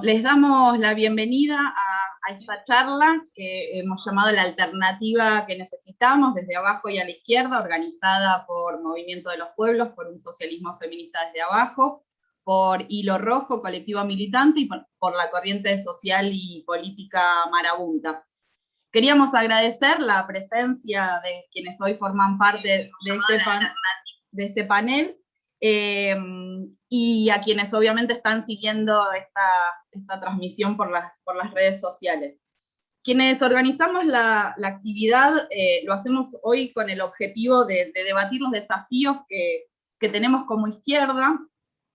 les damos la bienvenida a esta charla que hemos llamado La Alternativa que Necesitamos, desde abajo y a la izquierda, organizada por Movimiento de los Pueblos, por un socialismo feminista desde abajo, por Hilo Rojo, colectivo militante, y por la corriente social y política marabunta. Queríamos agradecer la presencia de quienes hoy forman parte de este panel, y a quienes obviamente están siguiendo esta transmisión por las redes sociales. Quienes organizamos la actividad lo hacemos hoy con el objetivo de debatir los desafíos que tenemos como izquierda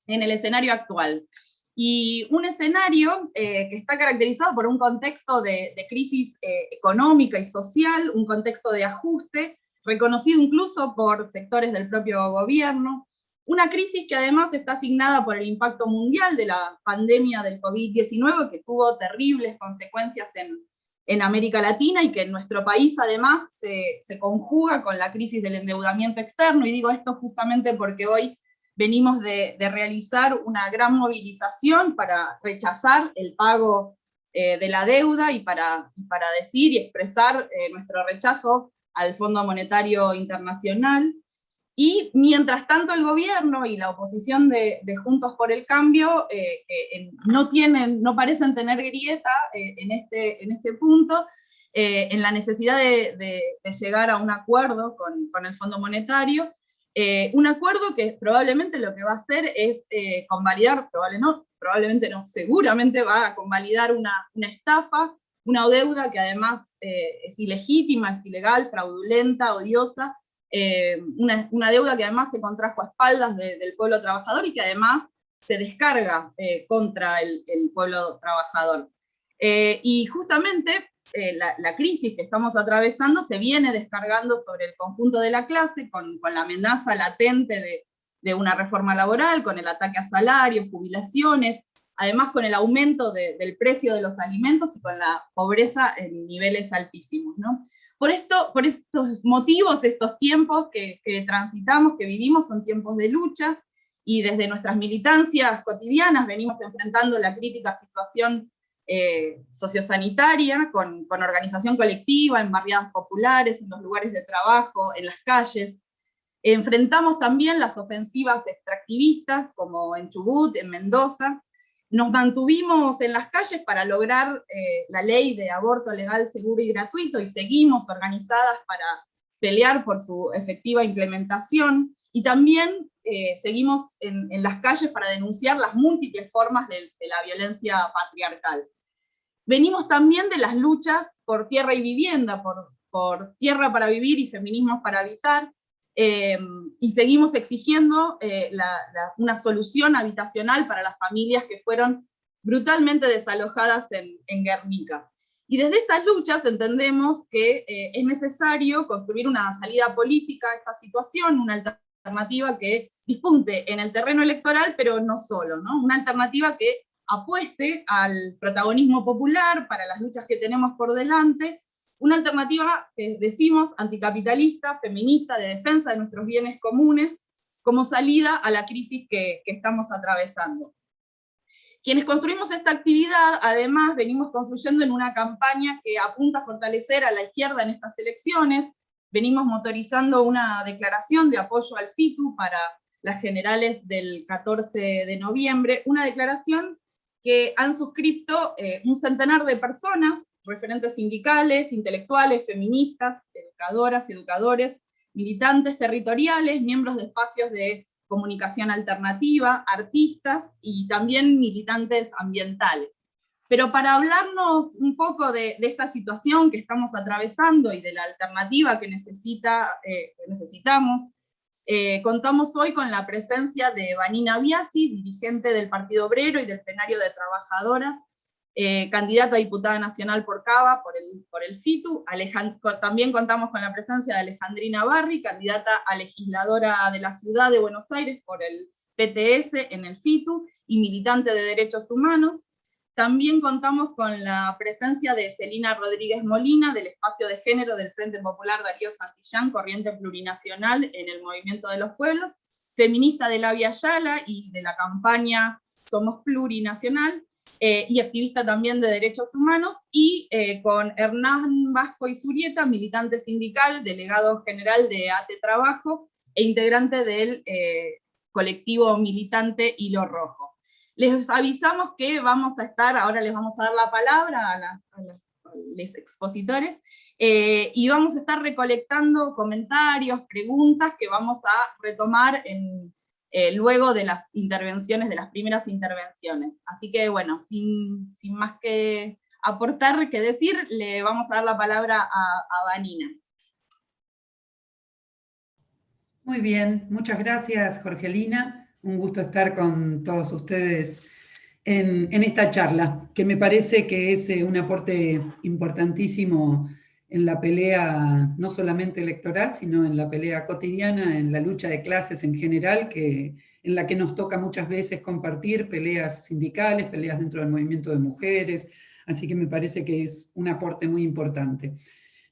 en el escenario actual. Y un escenario que está caracterizado por un contexto de crisis económica y social, un contexto de ajuste, reconocido incluso por sectores del propio gobierno, una crisis que además está asignada por el impacto mundial de la pandemia del COVID-19, que tuvo terribles consecuencias en América Latina y que en nuestro país además se conjuga con la crisis del endeudamiento externo, y digo esto justamente porque hoy venimos de realizar una gran movilización para rechazar el pago de la deuda y para decir y expresar nuestro rechazo al Fondo Monetario Internacional. Y mientras tanto el gobierno y la oposición de Juntos por el Cambio no parecen tener grieta en este punto, en la necesidad de llegar a un acuerdo con el Fondo Monetario, un acuerdo que probablemente lo que va a hacer es convalidar, probablemente no, seguramente va a convalidar una estafa, una deuda que además es ilegítima, es ilegal, fraudulenta, odiosa, una deuda que además se contrajo a espaldas del pueblo trabajador y que además se descarga contra el pueblo trabajador. Y justamente la crisis que estamos atravesando se viene descargando sobre el conjunto de la clase con la amenaza latente de una reforma laboral, con el ataque a salarios, jubilaciones, además con el aumento del precio de los alimentos y con la pobreza en niveles altísimos, ¿no? Por estos motivos, estos tiempos que transitamos, que vivimos, son tiempos de lucha, y desde nuestras militancias cotidianas venimos enfrentando la crítica situación sociosanitaria, con organización colectiva, en barriadas populares, en los lugares de trabajo, en las calles. Enfrentamos también las ofensivas extractivistas, como en Chubut, en Mendoza. Nos mantuvimos en las calles para lograr la ley de aborto legal, seguro y gratuito, y seguimos organizadas para pelear por su efectiva implementación, y también seguimos en las calles para denunciar las múltiples formas de la violencia patriarcal. Venimos también de las luchas por tierra y vivienda, por tierra para vivir y feminismos para habitar, y seguimos exigiendo una solución habitacional para las familias que fueron brutalmente desalojadas en Guernica. Y desde estas luchas entendemos que es necesario construir una salida política a esta situación, una alternativa que dispunte en el terreno electoral, pero no solo, ¿no? Una alternativa que apueste al protagonismo popular para las luchas que tenemos por delante, una alternativa, decimos, anticapitalista, feminista, de defensa de nuestros bienes comunes, como salida a la crisis que estamos atravesando. Quienes construimos esta actividad, además, venimos confluyendo en una campaña que apunta a fortalecer a la izquierda en estas elecciones. Venimos motorizando una declaración de apoyo al FITU para las generales del 14 de noviembre, una declaración que han suscrito un centenar de personas, referentes sindicales, intelectuales, feministas, educadoras, educadores, militantes territoriales, miembros de espacios de comunicación alternativa, artistas y también militantes ambientales. Pero para hablarnos un poco de esta situación que estamos atravesando y de la alternativa que necesitamos, contamos hoy con la presencia de Vanina Biasi, dirigente del Partido Obrero y del Plenario de Trabajadoras, candidata a diputada nacional por Cava, por el FITU. También contamos con la presencia de Alejandrina Barri, candidata a legisladora de la Ciudad de Buenos Aires por el PTS en el FITU y militante de derechos humanos. También contamos con la presencia de Celina Rodríguez Molina, del espacio de género del Frente Popular Darío Santillán, corriente plurinacional en el Movimiento de los Pueblos, feminista de la Via Yala y de la campaña Somos Plurinacional, y activista también de derechos humanos, y con Hernán Vasco Izurieta, militante sindical, delegado general de ATE Trabajo, e integrante del colectivo militante Hilo Rojo. Les avisamos que vamos a estar, ahora les vamos a dar la palabra a los expositores, y vamos a estar recolectando comentarios, preguntas que vamos a retomar luego de las intervenciones, de las primeras intervenciones. Así que bueno, sin más que aportar, que decir, le vamos a dar la palabra a Vanina. Muy bien, muchas gracias, Jorgelina. Un gusto estar con todos ustedes en esta charla, que me parece que es un aporte importantísimo en la pelea, no solamente electoral, sino en la pelea cotidiana, en la lucha de clases en general, en la que nos toca muchas veces compartir peleas sindicales, peleas dentro del movimiento de mujeres, así que me parece que es un aporte muy importante.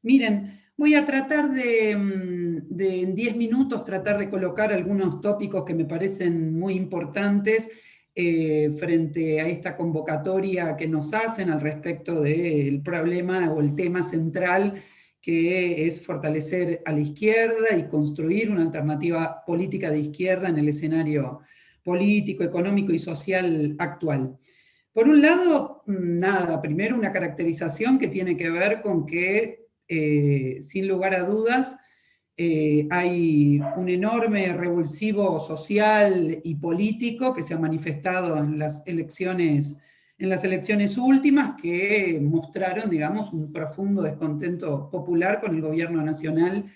Miren, voy a tratar en 10 minutos, tratar de colocar algunos tópicos que me parecen muy importantes frente a esta convocatoria que nos hacen al respecto del problema o el tema central, que es fortalecer a la izquierda y construir una alternativa política de izquierda en el escenario político, económico y social actual. Por un lado, nada, primero una caracterización que tiene que ver con que sin lugar a dudas, hay un enorme revulsivo social y político que se ha manifestado en las elecciones últimas, que mostraron, digamos, un profundo descontento popular con el gobierno nacional,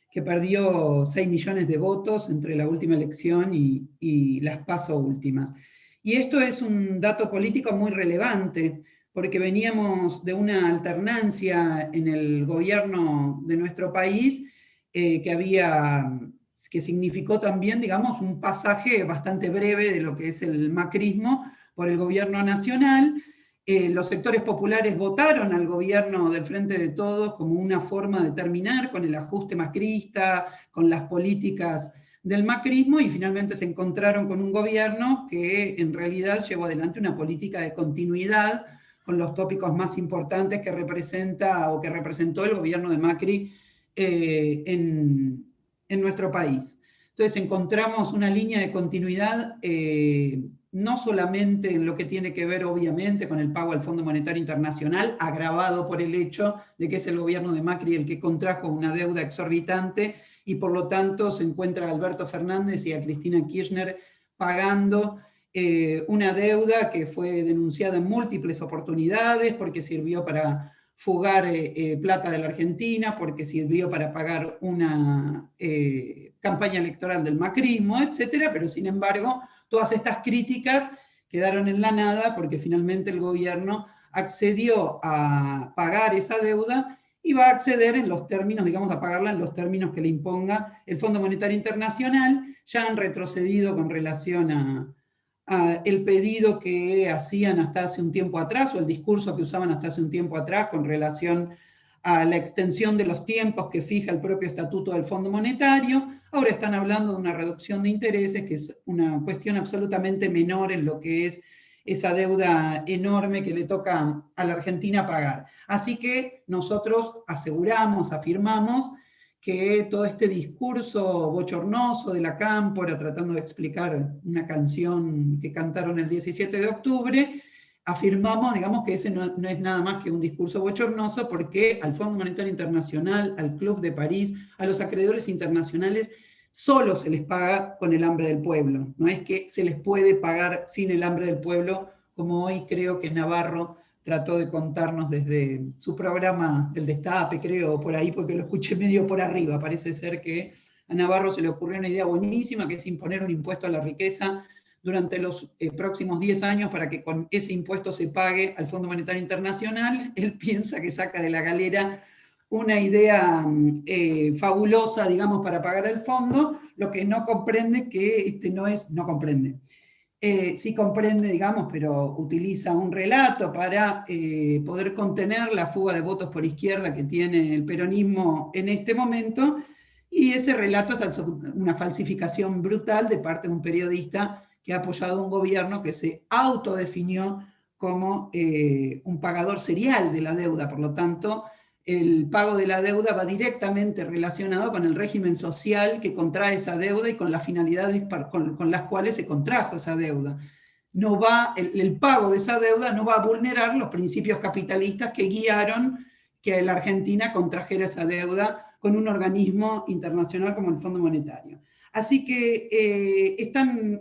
que perdió 6 millones de votos entre la última elección y las PASO últimas. Y esto es un dato político muy relevante, porque veníamos de una alternancia en el gobierno de nuestro país que significó también, digamos, un pasaje bastante breve de lo que es el macrismo por el gobierno nacional. Los sectores populares votaron al gobierno del Frente de Todos como una forma de terminar con el ajuste macrista, con las políticas del macrismo, y finalmente se encontraron con un gobierno que en realidad llevó adelante una política de continuidad con los tópicos más importantes que representa o que representó el gobierno de Macri en nuestro país. Entonces encontramos una línea de continuidad no solamente en lo que tiene que ver obviamente con el pago al Fondo Monetario Internacional, agravado por el hecho de que es el gobierno de Macri el que contrajo una deuda exorbitante, y por lo tanto se encuentra a Alberto Fernández y a Cristina Kirchner pagando una deuda que fue denunciada en múltiples oportunidades, porque sirvió para fugar plata de la Argentina, porque sirvió para pagar una campaña electoral del macrismo, etcétera, pero sin embargo todas estas críticas quedaron en la nada, porque finalmente el gobierno accedió a pagar esa deuda y va a acceder en los términos, digamos, a pagarla en los términos que le imponga el Fondo Monetario Internacional. Ya han retrocedido con relación a el pedido que hacían hasta hace un tiempo atrás, o el discurso que usaban hasta hace un tiempo atrás con relación a la extensión de los tiempos que fija el propio estatuto del Fondo Monetario. Ahora están hablando de una reducción de intereses, que es una cuestión absolutamente menor en lo que es esa deuda enorme que le toca a la Argentina pagar. Así que nosotros aseguramos, afirmamos, que todo este discurso bochornoso de la Cámpora tratando de explicar una canción que cantaron el 17 de octubre, afirmamos, digamos, que ese no es nada más que un discurso bochornoso, porque al Fondo Monetario Internacional, al Club de París, a los acreedores internacionales, solo se les paga con el hambre del pueblo. No es que se les puede pagar sin el hambre del pueblo, como hoy creo que Navarro trató de contarnos desde su programa del Destape, creo, por ahí, porque lo escuché medio por arriba. Parece ser que a Navarro se le ocurrió una idea buenísima, que es imponer un impuesto a la riqueza durante los próximos 10 años para que con ese impuesto se pague al Fondo Monetario Internacional. Él piensa que saca de la galera una idea fabulosa, digamos, para pagar el fondo, lo que no comprende que no comprende. Sí comprende, digamos, pero utiliza un relato para poder contener la fuga de votos por izquierda que tiene el peronismo en este momento, y ese relato es una falsificación brutal de parte de un periodista que ha apoyado un gobierno que se autodefinió como un pagador serial de la deuda. Por lo tanto, el pago de la deuda va directamente relacionado con el régimen social que contrae esa deuda y con las finalidades con las cuales se contrajo esa deuda. No va, el pago de esa deuda no va a vulnerar los principios capitalistas que guiaron que la Argentina contrajera esa deuda con un organismo internacional como el Fondo Monetario. Así que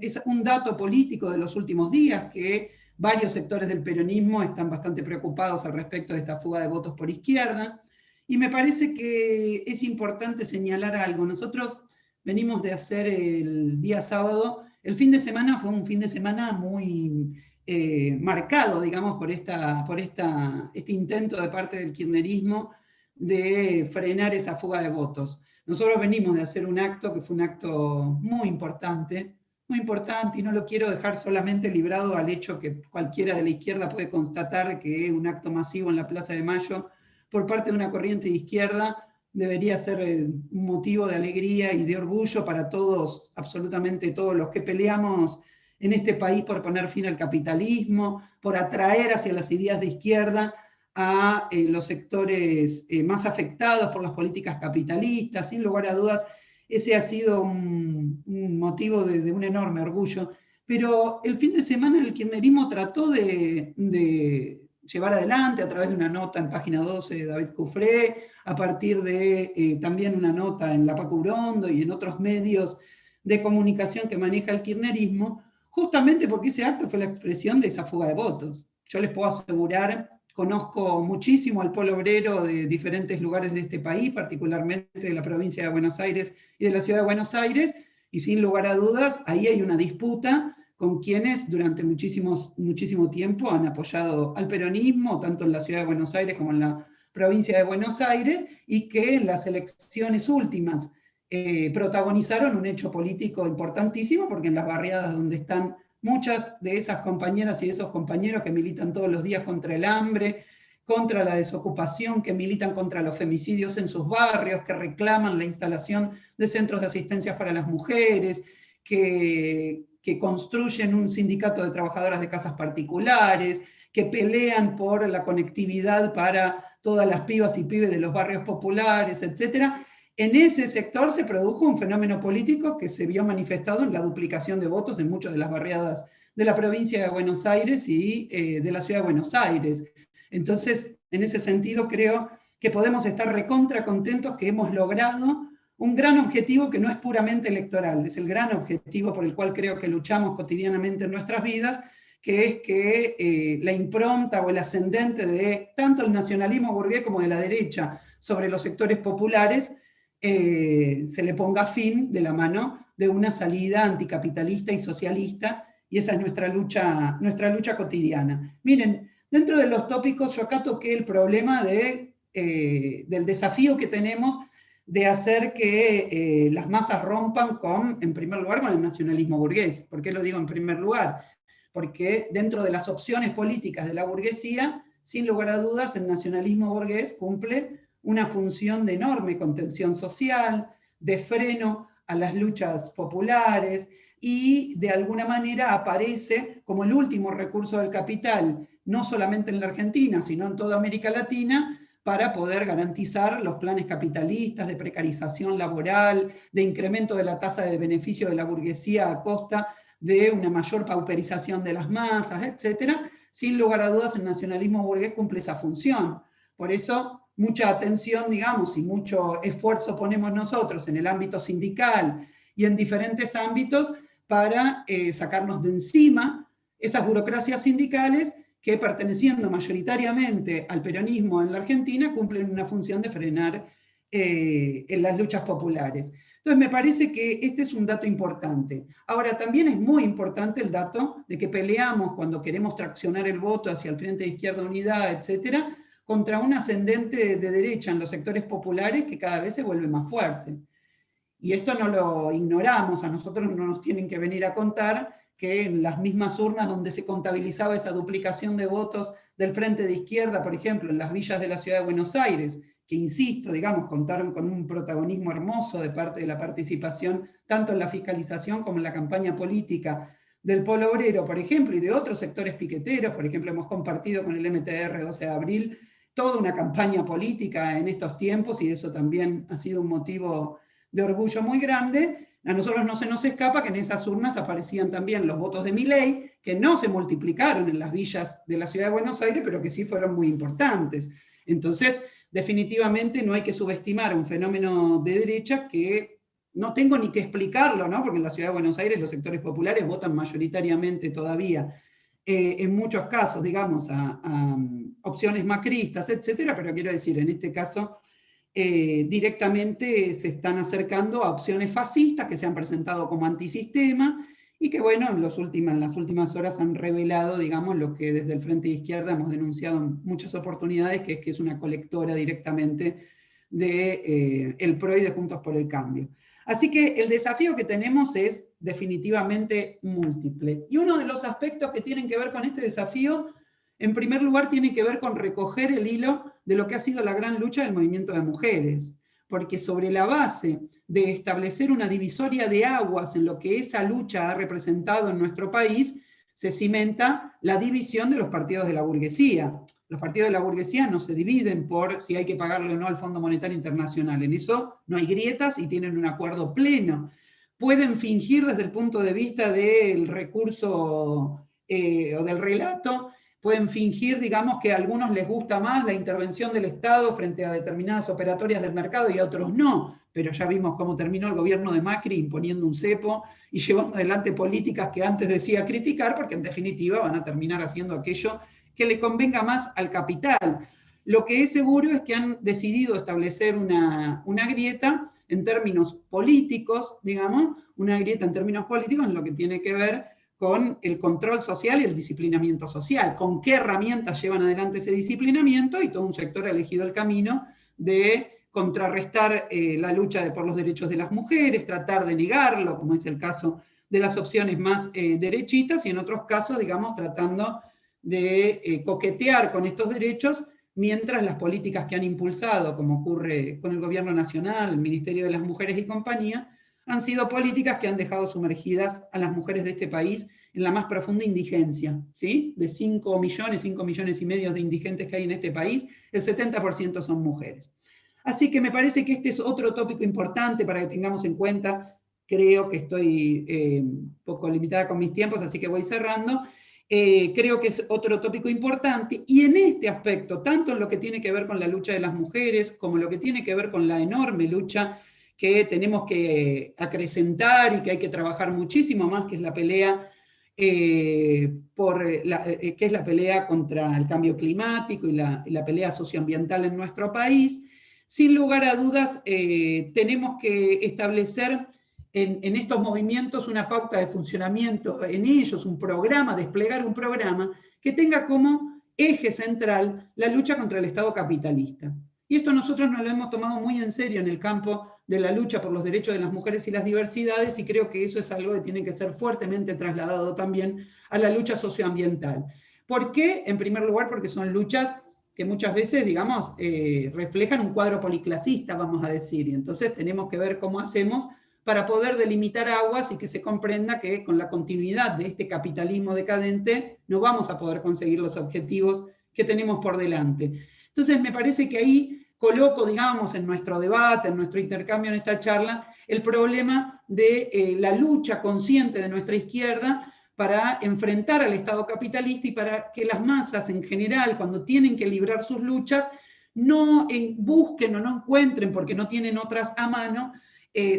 es un dato político de los últimos días que varios sectores del peronismo están bastante preocupados al respecto de esta fuga de votos por izquierda. Y me parece que es importante señalar algo. Nosotros venimos de hacer el día sábado, el fin de semana fue un fin de semana muy marcado, digamos, por este intento de parte del kirchnerismo de frenar esa fuga de votos. Nosotros venimos de hacer un acto que fue un acto muy importante, y no lo quiero dejar solamente librado al hecho que cualquiera de la izquierda puede constatar que es un acto masivo en la Plaza de Mayo por parte de una corriente de izquierda debería ser un motivo de alegría y de orgullo para todos, absolutamente todos los que peleamos en este país por poner fin al capitalismo, por atraer hacia las ideas de izquierda a los sectores más afectados por las políticas capitalistas. Sin lugar a dudas, ese ha sido un motivo de un enorme orgullo. Pero el fin de semana el kirchnerismo trató de llevar adelante a través de una nota en página 12 de David Cufré, a partir de también una nota en La Paco Urondo y en otros medios de comunicación que maneja el kirchnerismo, justamente porque ese acto fue la expresión de esa fuga de votos. Yo les puedo asegurar, conozco muchísimo al polo obrero de diferentes lugares de este país, particularmente de la provincia de Buenos Aires y de la ciudad de Buenos Aires, y sin lugar a dudas, ahí hay una disputa con quienes durante muchísimo tiempo han apoyado al peronismo, tanto en la ciudad de Buenos Aires como en la provincia de Buenos Aires, y que en las elecciones últimas protagonizaron un hecho político importantísimo, porque en las barriadas donde están muchas de esas compañeras y de esos compañeros que militan todos los días contra el hambre, contra la desocupación, que militan contra los femicidios en sus barrios, que reclaman la instalación de centros de asistencia para las mujeres, que construyen un sindicato de trabajadoras de casas particulares, que pelean por la conectividad para todas las pibas y pibes de los barrios populares, etc. En ese sector se produjo un fenómeno político que se vio manifestado en la duplicación de votos en muchas de las barriadas de la provincia de Buenos Aires y de la ciudad de Buenos Aires. Entonces, en ese sentido, creo que podemos estar recontra contentos que hemos logrado un gran objetivo que no es puramente electoral, es el gran objetivo por el cual creo que luchamos cotidianamente en nuestras vidas, que es que la impronta o el ascendente de tanto el nacionalismo burgués como de la derecha sobre los sectores populares se le ponga fin de la mano de una salida anticapitalista y socialista, y esa es nuestra lucha cotidiana. Miren, dentro de los tópicos yo acá toqué el problema del desafío que tenemos de hacer que las masas rompan en primer lugar, con el nacionalismo burgués. ¿Por qué lo digo en primer lugar? Porque dentro de las opciones políticas de la burguesía, sin lugar a dudas, el nacionalismo burgués cumple una función de enorme contención social, de freno a las luchas populares, y de alguna manera aparece como el último recurso del capital, no solamente en la Argentina, sino en toda América Latina, para poder garantizar los planes capitalistas de precarización laboral, de incremento de la tasa de beneficio de la burguesía a costa de una mayor pauperización de las masas, etc. Sin lugar a dudas, el nacionalismo burgués cumple esa función. Por eso, mucha atención, digamos, y mucho esfuerzo ponemos nosotros en el ámbito sindical y en diferentes ámbitos para sacarnos de encima esas burocracias sindicales que, perteneciendo mayoritariamente al peronismo en la Argentina, cumplen una función de frenar en las luchas populares. Entonces me parece que este es un dato importante. Ahora, también es muy importante el dato de que peleamos cuando queremos traccionar el voto hacia el Frente de Izquierda Unidad, etcétera, contra un ascendente de derecha en los sectores populares que cada vez se vuelve más fuerte. Y esto no lo ignoramos, a nosotros no nos tienen que venir a contar que en las mismas urnas donde se contabilizaba esa duplicación de votos del Frente de Izquierda, por ejemplo, en las villas de la ciudad de Buenos Aires, que insisto, digamos, contaron con un protagonismo hermoso de parte de la participación, tanto en la fiscalización como en la campaña política del polo obrero, por ejemplo, y de otros sectores piqueteros. Por ejemplo, hemos compartido con el MTR 12 de abril toda una campaña política en estos tiempos, y eso también ha sido un motivo de orgullo muy grande. A nosotros no se nos escapa que en esas urnas aparecían también los votos de Milei, que no se multiplicaron en las villas de la ciudad de Buenos Aires, pero que sí fueron muy importantes. Entonces, definitivamente no hay que subestimar un fenómeno de derecha que no tengo ni que explicarlo, ¿no? Porque en la ciudad de Buenos Aires los sectores populares votan mayoritariamente todavía, en muchos casos, digamos, a opciones macristas, etcétera, pero quiero decir, en este caso, directamente se están acercando a opciones fascistas que se han presentado como antisistema y que, bueno, en las últimas horas han revelado, digamos, lo que desde el Frente de Izquierda hemos denunciado en muchas oportunidades, que es una colectora directamente de el PRO y de Juntos por el Cambio. Así que el desafío que tenemos es definitivamente múltiple. Y uno de los aspectos que tienen que ver con este desafío, en primer lugar, tiene que ver con recoger el hilo de lo que ha sido la gran lucha del movimiento de mujeres, porque sobre la base de establecer una divisoria de aguas en lo que esa lucha ha representado en nuestro país, se cimenta la división de los partidos de la burguesía. Los partidos de la burguesía no se dividen por si hay que pagarle o no al Fondo Monetario Internacional. En eso no hay grietas y tienen un acuerdo pleno. Pueden fingir desde el punto de vista del recurso o del relato, pueden fingir, digamos, que a algunos les gusta más la intervención del Estado frente a determinadas operatorias del mercado y a otros no, pero ya vimos cómo terminó el gobierno de Macri imponiendo un cepo y llevando adelante políticas que antes decía criticar, porque en definitiva van a terminar haciendo aquello que le convenga más al capital. Lo que es seguro es que han decidido establecer una grieta en términos políticos, digamos, una grieta en términos políticos en lo que tiene que ver con el control social y el disciplinamiento social, con qué herramientas llevan adelante ese disciplinamiento, y todo un sector ha elegido el camino de contrarrestar la lucha por los derechos de las mujeres, tratar de negarlo, como es el caso de las opciones más derechitas, y en otros casos, digamos, tratando de coquetear con estos derechos, mientras las políticas que han impulsado, como ocurre con el Gobierno Nacional, el Ministerio de las Mujeres y compañía, han sido políticas que han dejado sumergidas a las mujeres de este país en la más profunda indigencia, ¿sí? De 5 millones y medio de indigentes que hay en este país, el 70% son mujeres. Así que me parece que este es otro tópico importante para que tengamos en cuenta. Creo que estoy un poco limitada con mis tiempos, así que voy cerrando. Creo que es otro tópico importante, y en este aspecto, tanto en lo que tiene que ver con la lucha de las mujeres, como lo que tiene que ver con la enorme lucha que tenemos que acrecentar y que hay que trabajar muchísimo más, que es la pelea, que es la pelea contra el cambio climático y la pelea socioambiental en nuestro país. Sin lugar a dudas, tenemos que establecer en estos movimientos una pauta de funcionamiento en ellos, un programa, desplegar un programa que tenga como eje central la lucha contra el Estado capitalista. Y esto nosotros nos lo hemos tomado muy en serio en el campo de la lucha por los derechos de las mujeres y las diversidades, y creo que eso es algo que tiene que ser fuertemente trasladado también a la lucha socioambiental. ¿Por qué? En primer lugar, porque son luchas que muchas veces, digamos, reflejan un cuadro policlasista, vamos a decir, y entonces tenemos que ver cómo hacemos para poder delimitar aguas y que se comprenda que con la continuidad de este capitalismo decadente no vamos a poder conseguir los objetivos que tenemos por delante. Entonces me parece que ahí coloco, digamos, en nuestro debate, en nuestro intercambio, en esta charla, el problema de la lucha consciente de nuestra izquierda para enfrentar al Estado capitalista y para que las masas en general, cuando tienen que librar sus luchas, no busquen o no encuentren, porque no tienen otras a mano,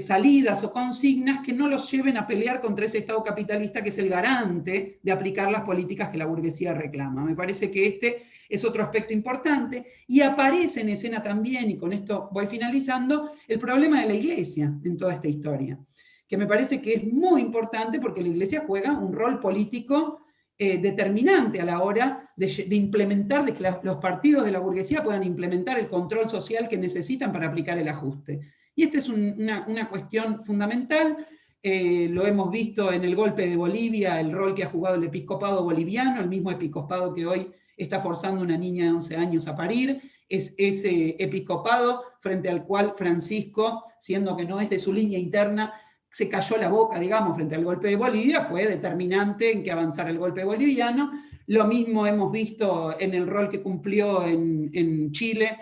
salidas o consignas que no los lleven a pelear contra ese Estado capitalista que es el garante de aplicar las políticas que la burguesía reclama. Me parece que este es otro aspecto importante, y aparece en escena también, y con esto voy finalizando, el problema de la Iglesia en toda esta historia, que me parece que es muy importante porque la Iglesia juega un rol político determinante a la hora de implementar, de que los partidos de la burguesía puedan implementar el control social que necesitan para aplicar el ajuste. Y esta es una cuestión fundamental. Lo hemos visto en el golpe de Bolivia, el rol que ha jugado el episcopado boliviano, el mismo episcopado que hoy está forzando a una niña de 11 años a parir, es ese episcopado frente al cual Francisco, siendo que no es de su línea interna, se cayó la boca, digamos, frente al golpe de Bolivia, fue determinante en que avanzara el golpe boliviano. Lo mismo hemos visto en el rol que cumplió en Chile,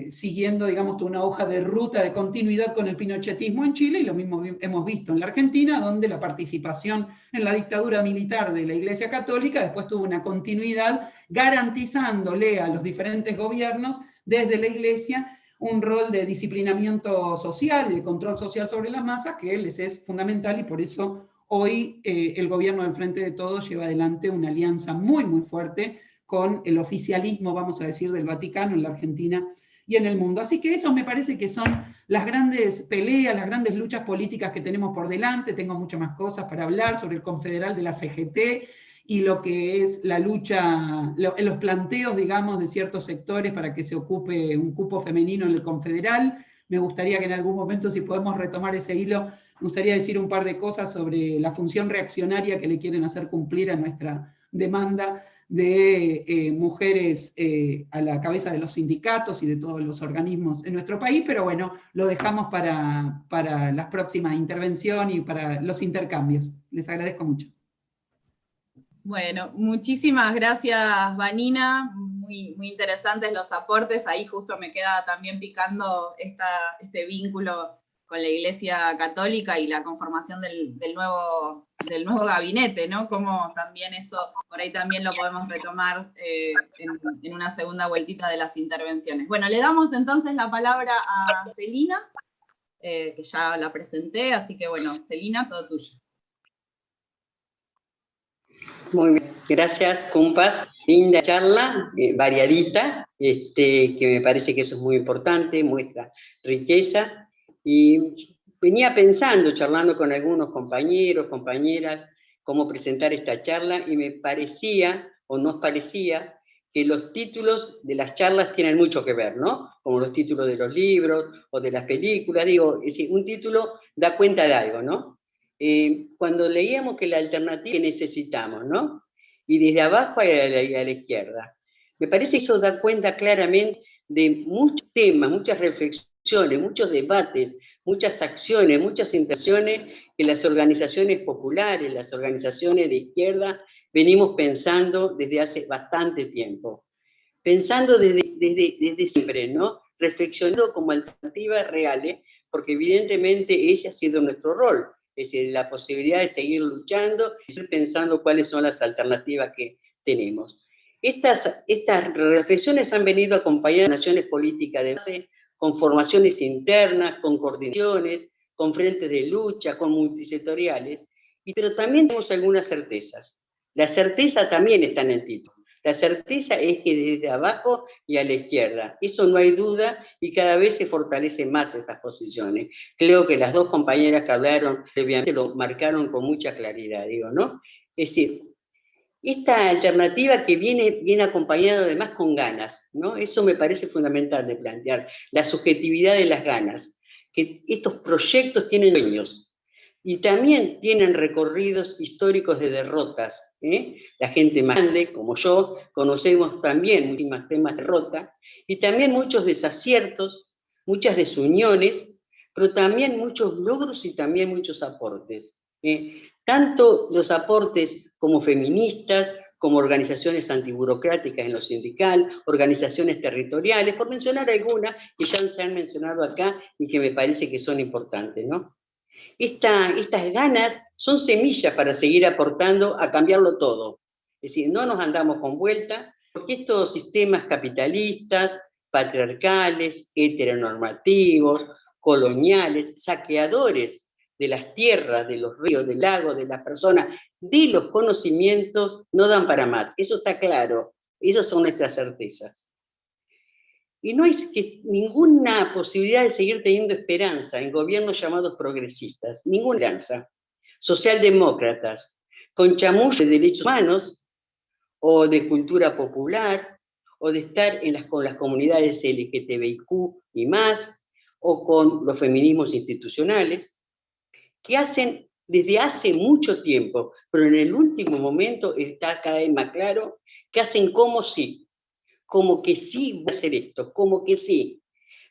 siguiendo, digamos, una hoja de ruta de continuidad con el pinochetismo en Chile, y lo mismo hemos visto en la Argentina, donde la participación en la dictadura militar de la Iglesia Católica después tuvo una continuidad garantizándole a los diferentes gobiernos desde la Iglesia un rol de disciplinamiento social y de control social sobre las masas que les es fundamental, y por eso hoy el gobierno del Frente de Todos lleva adelante una alianza muy, muy fuerte con el oficialismo, vamos a decir, del Vaticano en la Argentina y en el mundo. Así que eso me parece que son las grandes peleas, las grandes luchas políticas que tenemos por delante. Tengo muchas más cosas para hablar sobre el confederal de la CGT y lo que es la lucha, los planteos, digamos, de ciertos sectores para que se ocupe un cupo femenino en el confederal. Me gustaría que en algún momento, si podemos retomar ese hilo, me gustaría decir un par de cosas sobre la función reaccionaria que le quieren hacer cumplir a nuestra demanda de mujeres a la cabeza de los sindicatos y de todos los organismos en nuestro país, pero bueno, lo dejamos para las próximas intervenciones y para los intercambios. Les agradezco mucho. Bueno, muchísimas gracias, Vanina. Muy, muy interesantes los aportes. Ahí justo me queda también picando este vínculo con la Iglesia Católica y la conformación del nuevo gabinete, ¿no? Como también eso, por ahí también lo podemos retomar en una segunda vueltita de las intervenciones. Bueno, le damos entonces la palabra a Celina, que ya la presenté, así que bueno, Celina, todo tuyo. Muy bien, gracias, compas. Linda charla, variadita, que me parece que eso es muy importante, muestra riqueza. Y venía pensando, charlando con algunos compañeros, compañeras, cómo presentar esta charla, y me parecía, o nos parecía, que los títulos de las charlas tienen mucho que ver, ¿no? Como los títulos de los libros o de las películas, digo, es decir, un título da cuenta de algo, ¿no? Cuando leíamos que la alternativa que necesitamos, ¿no? Y desde abajo a la izquierda. Me parece que eso da cuenta claramente de muchos temas, muchas reflexiones, muchos debates, muchas acciones, muchas intenciones que las organizaciones populares, las organizaciones de izquierda, venimos pensando desde hace bastante tiempo. Pensando desde siempre, ¿no? Reflexionando como alternativas reales, porque evidentemente ese ha sido nuestro rol. Es decir, la posibilidad de seguir luchando y seguir pensando cuáles son las alternativas que tenemos. Estas reflexiones han venido acompañadas de naciones políticas de base, con formaciones internas, con coordinaciones, con frentes de lucha, con multisectoriales, pero también tenemos algunas certezas. La certeza también está en el título. La certeza es que desde abajo y a la izquierda, eso no hay duda, y cada vez se fortalecen más estas posiciones. Creo que las dos compañeras que hablaron previamente lo marcaron con mucha claridad, digo, ¿no? Es decir, esta alternativa que viene acompañada además con ganas, ¿no? Eso me parece fundamental de plantear, la subjetividad de las ganas, que estos proyectos tienen dueños, y también tienen recorridos históricos de derrotas. La gente más grande, como yo, conocemos también muchísimos temas de derrota, y también muchos desaciertos, muchas desuniones, pero también muchos logros y también muchos aportes. Tanto los aportes como feministas, como organizaciones antiburocráticas en lo sindical, organizaciones territoriales, por mencionar algunas que ya se han mencionado acá y que me parece que son importantes, ¿no? Estas ganas son semillas para seguir aportando a cambiarlo todo. Es decir, no nos andamos con vuelta, porque estos sistemas capitalistas, patriarcales, heteronormativos, coloniales, saqueadores de las tierras, de los ríos, del lago, de las personas, de los conocimientos, no dan para más. Eso está claro. Esas son nuestras certezas. Y no hay ninguna posibilidad de seguir teniendo esperanza en gobiernos llamados progresistas, ninguna esperanza. Socialdemócratas, con chamuyo de derechos humanos, o de cultura popular, o de estar con las comunidades LGTBIQ y más, o con los feminismos institucionales, que hacen desde hace mucho tiempo, pero en el último momento está cada vez más claro, que hacen como que sí voy a hacer esto, como que sí,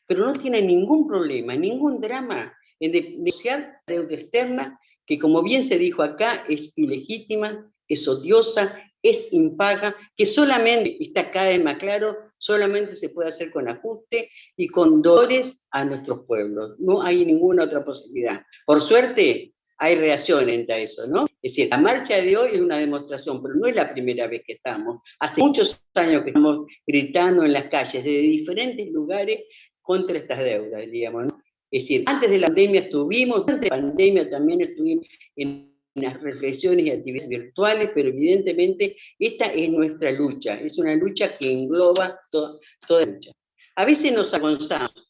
pero no tienen ningún problema, ningún drama en negociar la deuda externa, que como bien se dijo acá, es ilegítima, es odiosa, es impaga, que solamente, está cada vez más claro, solamente se puede hacer con ajuste y con dolores a nuestros pueblos. No hay ninguna otra posibilidad. Por suerte, hay reacción ante eso, ¿no? Es decir, la marcha de hoy es una demostración, pero no es la primera vez que estamos. Hace muchos años que estamos gritando en las calles, desde diferentes lugares, contra estas deudas, digamos, ¿no? Es decir, antes de la pandemia estuvimos, durante la pandemia también estuvimos en las reflexiones y actividades virtuales, pero evidentemente esta es nuestra lucha, es una lucha que engloba toda la lucha. A veces nos agonzamos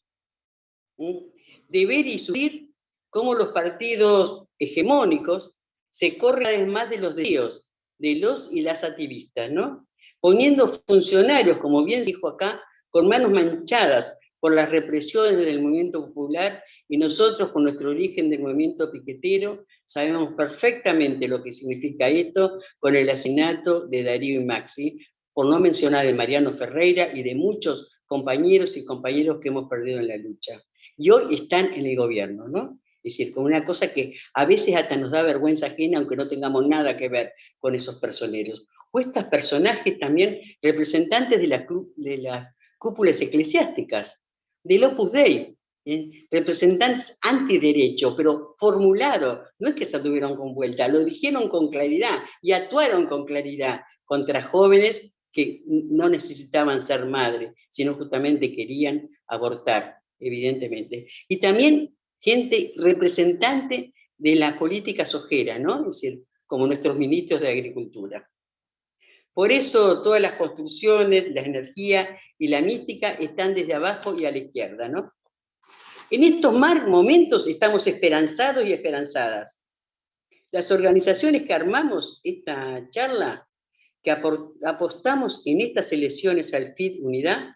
de ver y sufrir cómo los partidos hegemónicos se corren cada vez más de los deseos de los y las activistas, ¿no? Poniendo funcionarios, como bien se dijo acá, con manos manchadas por las represiones del movimiento popular, y nosotros, con nuestro origen del movimiento piquetero, sabemos perfectamente lo que significa esto con el asesinato de Darío y Maxi, por no mencionar de Mariano Ferreira y de muchos compañeros y compañeros que hemos perdido en la lucha. Y hoy están en el gobierno, ¿no? Es decir, como una cosa que a veces hasta nos da vergüenza ajena, aunque no tengamos nada que ver con esos personeros. O estos personajes también representantes de las cúpulas eclesiásticas, del Opus Dei, representantes antiderecho, pero formulado, no es que se tuvieron con vuelta, lo dijeron con claridad y actuaron con claridad contra jóvenes que no necesitaban ser madres, sino justamente querían abortar, evidentemente. Y también gente representante de la política sojera, ¿no? Es decir, como nuestros ministros de Agricultura. Por eso todas las construcciones, la energía y la mística están desde abajo y a la izquierda, ¿no? En estos momentos estamos esperanzados y esperanzadas. Las organizaciones que armamos esta charla, que apostamos en estas elecciones al FIT Unidad,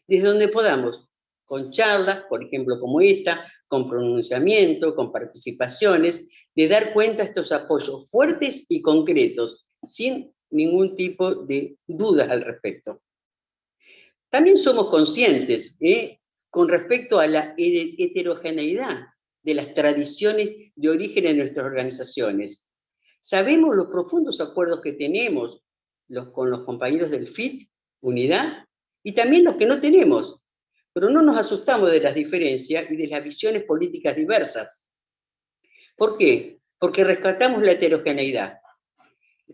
desde donde podamos, con charlas, por ejemplo como esta, con pronunciamiento, con participaciones, de dar cuenta de estos apoyos fuertes y concretos, sin ningún tipo de dudas al respecto. También somos conscientes, con respecto a la heterogeneidad de las tradiciones de origen en nuestras organizaciones. Sabemos los profundos acuerdos que tenemos con los compañeros del FIT, Unidad, y también los que no tenemos, pero no nos asustamos de las diferencias y de las visiones políticas diversas. ¿Por qué? Porque rescatamos la heterogeneidad.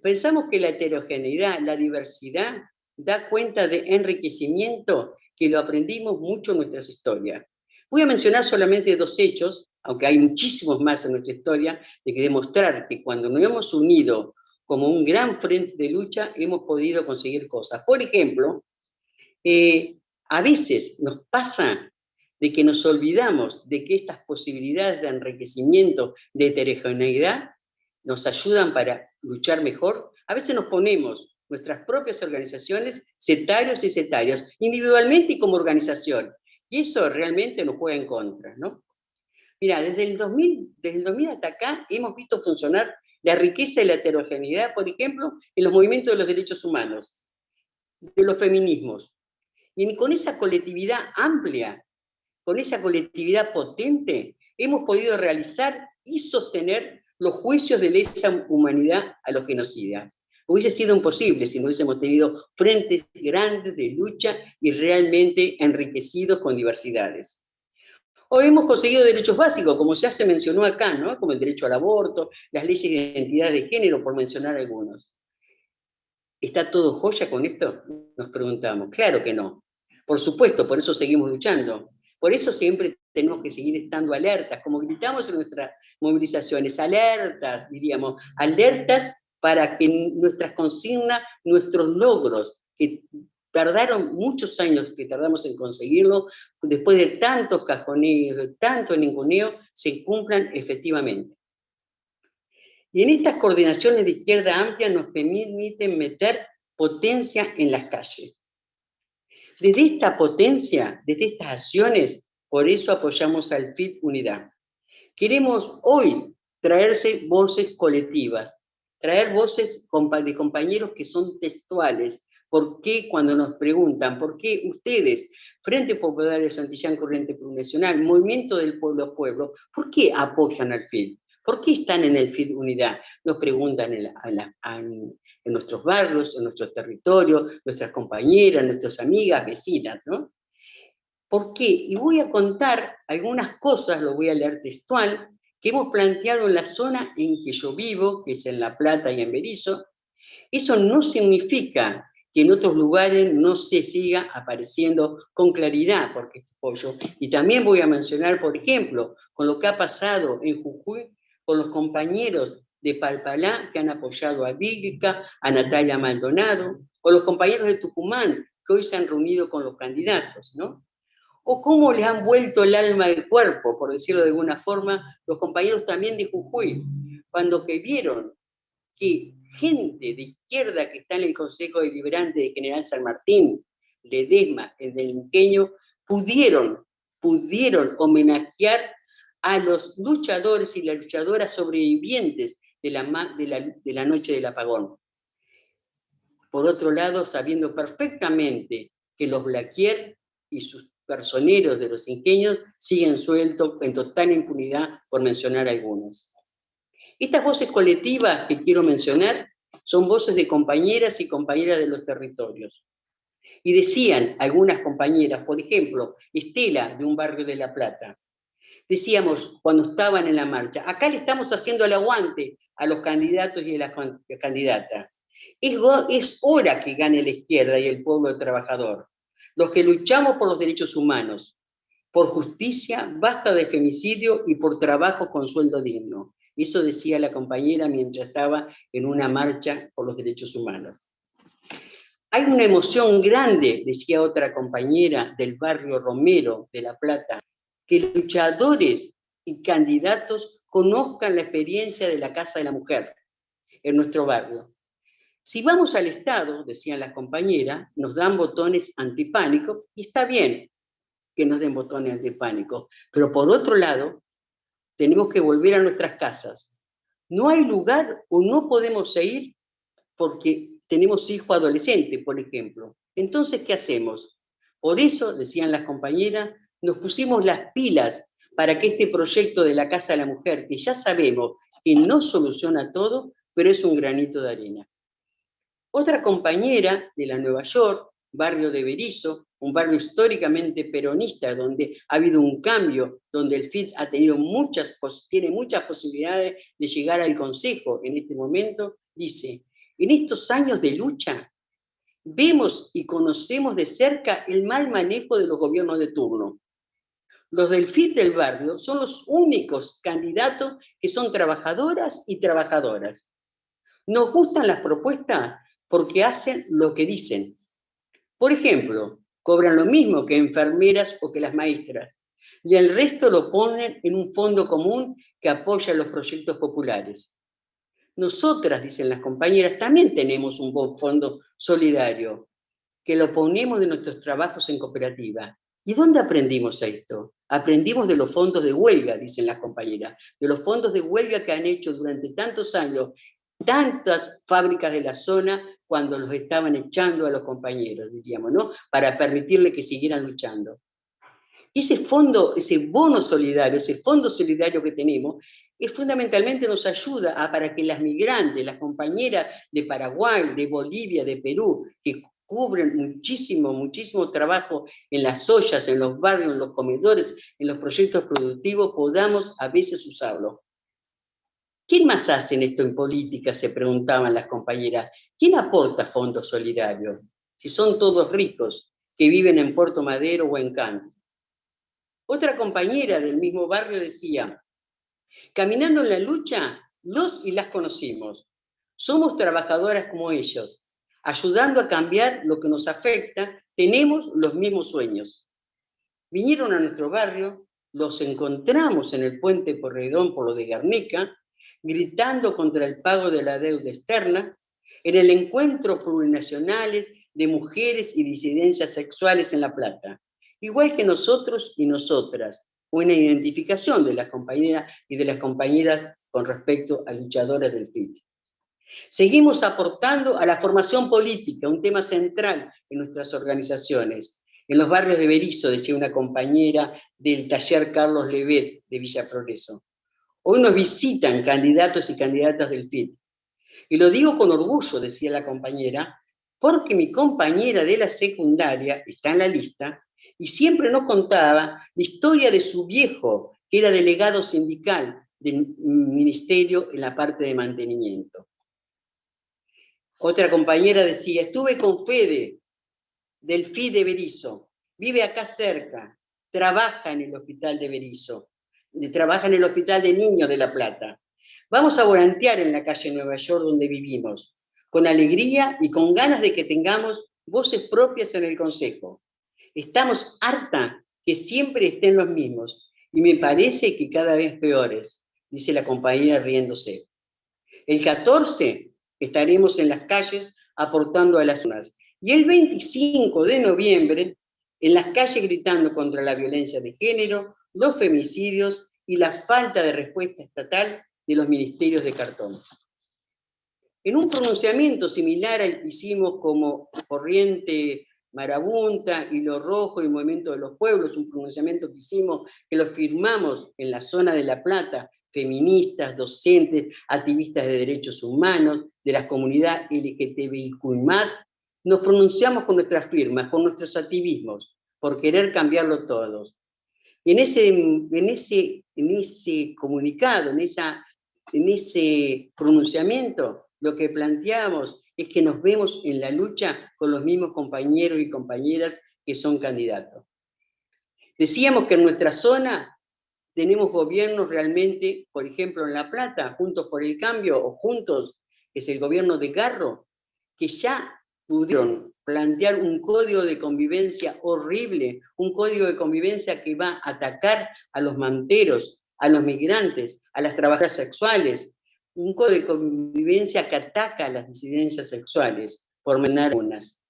Pensamos que la heterogeneidad, la diversidad, da cuenta de enriquecimiento que lo aprendimos mucho en nuestras historias. Voy a mencionar solamente 2 hechos, aunque hay muchísimos más en nuestra historia, de que demostrar que cuando nos hemos unido como un gran frente de lucha, hemos podido conseguir cosas. Por ejemplo, a veces nos pasa de que nos olvidamos de que estas posibilidades de enriquecimiento, de heterogeneidad, nos ayudan para luchar mejor. A veces nos ponemos nuestras propias organizaciones, sectarios y sectarias, individualmente y como organización. Y eso realmente nos juega en contra, ¿no? Mira, desde el 2000 hasta acá hemos visto funcionar la riqueza y la heterogeneidad, por ejemplo, en los movimientos de los derechos humanos, de los feminismos. Y con esa colectividad amplia, con esa colectividad potente, hemos podido realizar y sostener los juicios de lesa humanidad a los genocidas. Hubiese sido imposible si no hubiésemos tenido frentes grandes de lucha y realmente enriquecidos con diversidades. Hoy hemos conseguido derechos básicos, como ya se mencionó acá, ¿no? Como el derecho al aborto, las leyes de identidad de género, por mencionar algunos. ¿Está todo joya con esto? Nos preguntamos. Claro que no. Por supuesto, por eso seguimos luchando. Por eso siempre tenemos que seguir estando alertas, como gritamos en nuestras movilizaciones, alertas, diríamos, alertas para que nuestras consignas, nuestros logros, que tardaron muchos años que tardamos en conseguirlo, después de tantos cajoneos, de tanto ninguneo, se cumplan efectivamente. Y en estas coordinaciones de izquierda amplia nos permiten meter potencia en las calles. Desde esta potencia, desde estas acciones, por eso apoyamos al FIT Unidad. Queremos hoy traerse voces colectivas, traer voces de compañeros que son textuales, ¿Por qué cuando nos preguntan, por qué ustedes, Frente Popular de Santillán Corriente Plurinacional, Movimiento del Pueblo a Pueblo, por qué apoyan al FID? ¿Por qué están en el FID Unidad? Nos preguntan en nuestros barrios, en nuestros territorios, nuestras compañeras, nuestras amigas, vecinas, ¿no? ¿Por qué? Y voy a contar algunas cosas, lo voy a leer textual, que hemos planteado en la zona en que yo vivo, que es en La Plata y en Berisso. Eso no significa que en otros lugares no se siga apareciendo con claridad, porque es apoyo. Y también voy a mencionar, por ejemplo, con lo que ha pasado en Jujuy, con los compañeros de Palpalá que han apoyado a Vílica, a Natalia Maldonado, o los compañeros de Tucumán que hoy se han reunido con los candidatos, ¿no? O cómo les han vuelto el alma al cuerpo, por decirlo de alguna forma, los compañeros también de Jujuy, cuando que vieron que gente de izquierda que está en el Consejo Deliberante de General San Martín, Ledesma, el delinqueño, pudieron homenajear a los luchadores y las luchadoras sobrevivientes de la noche del apagón. Por otro lado, sabiendo perfectamente que los Blaquier y sus personeros de los ingenios siguen sueltos en total impunidad, por mencionar algunos. Estas voces colectivas que quiero mencionar son voces de compañeras y compañeras de los territorios. Y decían algunas compañeras, por ejemplo, Estela, de un barrio de La Plata, decíamos cuando estaban en la marcha, acá le estamos haciendo el aguante a los candidatos y a las candidatas. Es hora que gane la izquierda y el pueblo trabajador, los que luchamos por los derechos humanos, por justicia, basta de femicidio y por trabajo con sueldo digno. Eso decía la compañera mientras estaba en una marcha por los derechos humanos. Hay una emoción grande, decía otra compañera del barrio Romero de La Plata, que luchadores y candidatos conozcan la experiencia de la Casa de la Mujer en nuestro barrio. Si vamos al Estado, decían las compañeras, nos dan botones antipánico, y está bien que nos den botones antipánico, pero por otro lado, tenemos que volver a nuestras casas. No hay lugar o no podemos seguir porque tenemos hijos adolescentes, por ejemplo. Entonces, ¿qué hacemos? Por eso, decían las compañeras, nos pusimos las pilas para que este proyecto de la Casa de la Mujer, que ya sabemos que no soluciona todo, pero es un granito de arena. Otra compañera de la Nueva York, barrio de Berisso, un barrio históricamente peronista, donde ha habido un cambio, donde el FID ha tenido tiene muchas posibilidades de llegar al Consejo en este momento, dice, en estos años de lucha, vemos y conocemos de cerca el mal manejo de los gobiernos de turno. Los del FID del barrio son los únicos candidatos que son trabajadoras y trabajadoras. Nos gustan las propuestas porque hacen lo que dicen. Por ejemplo, cobran lo mismo que enfermeras o que las maestras, y el resto lo ponen en un fondo común que apoya los proyectos populares. Nosotras, dicen las compañeras, también tenemos un buen fondo solidario, que lo ponemos de nuestros trabajos en cooperativa. ¿Y dónde aprendimos esto? Aprendimos de los fondos de huelga, dicen las compañeras, de los fondos de huelga que han hecho durante tantos años tantas fábricas de la zona cuando los estaban echando a los compañeros, diríamos, ¿no? Para permitirle que siguieran luchando. Ese fondo, ese bono solidario, ese fondo solidario que tenemos, fundamentalmente nos ayuda para que las migrantes, las compañeras de Paraguay, de Bolivia, de Perú, que cubren muchísimo trabajo en las ollas, en los barrios, en los comedores, en los proyectos productivos, podamos a veces usarlo. ¿Quién más hace esto en política?, se preguntaban las compañeras. ¿Quién aporta fondos solidarios? Si son todos ricos, que viven en Puerto Madero o en Cannes. Otra compañera del mismo barrio decía, caminando en la lucha, los y las conocimos. Somos trabajadoras como ellos. Ayudando a cambiar lo que nos afecta, tenemos los mismos sueños. Vinieron a nuestro barrio, los encontramos en el puente Porredón por lo de Guernica, gritando contra el pago de la deuda externa, en el encuentro plurinacionales de mujeres y disidencias sexuales en La Plata, igual que nosotros y nosotras, una identificación de las compañeras y de las compañeras con respecto a luchadoras del FID. Seguimos aportando a la formación política, un tema central en nuestras organizaciones. En los barrios de Berisso, decía una compañera del taller Carlos Levet de Villa Progreso. Hoy nos visitan candidatos y candidatas del FIT. Y lo digo con orgullo, decía la compañera, porque mi compañera de la secundaria está en la lista y siempre nos contaba la historia de su viejo, que era delegado sindical del ministerio en la parte de mantenimiento. Otra compañera decía, estuve con Fede, del FIT de Berisso, vive acá cerca, trabaja en el hospital de Berisso, trabaja en el hospital de niños de La Plata. Vamos a volantear en la calle Nueva York donde vivimos, con alegría y con ganas de que tengamos voces propias en el Consejo. Estamos harta que siempre estén los mismos, y me parece que cada vez peores, dice la compañera riéndose. El 14 estaremos en las calles aportando a las urnas, y el 25 de noviembre en las calles gritando contra la violencia de género, los femicidios y la falta de respuesta estatal de los ministerios de cartón. En un pronunciamiento similar al que hicimos como Corriente Marabunta, Hilo Rojo y Movimiento de los Pueblos, un pronunciamiento que hicimos, que lo firmamos en la zona de La Plata, feministas, docentes, activistas de derechos humanos, de las comunidades LGTBIQ+, nos pronunciamos con nuestras firmas, con nuestros activismos, por querer cambiarlo todos. Y en ese comunicado, en ese pronunciamiento, lo que planteamos es que nos vemos en la lucha con los mismos compañeros y compañeras que son candidatos. Decíamos que en nuestra zona tenemos gobiernos realmente, por ejemplo en La Plata, Juntos por el Cambio, o Juntos, que es el gobierno de Garro, que ya pudieron plantear un código de convivencia horrible, un código de convivencia que va a atacar a los manteros, a los migrantes, a las trabajadoras sexuales, un código de convivencia que ataca a las disidencias sexuales, por mencionar algunas.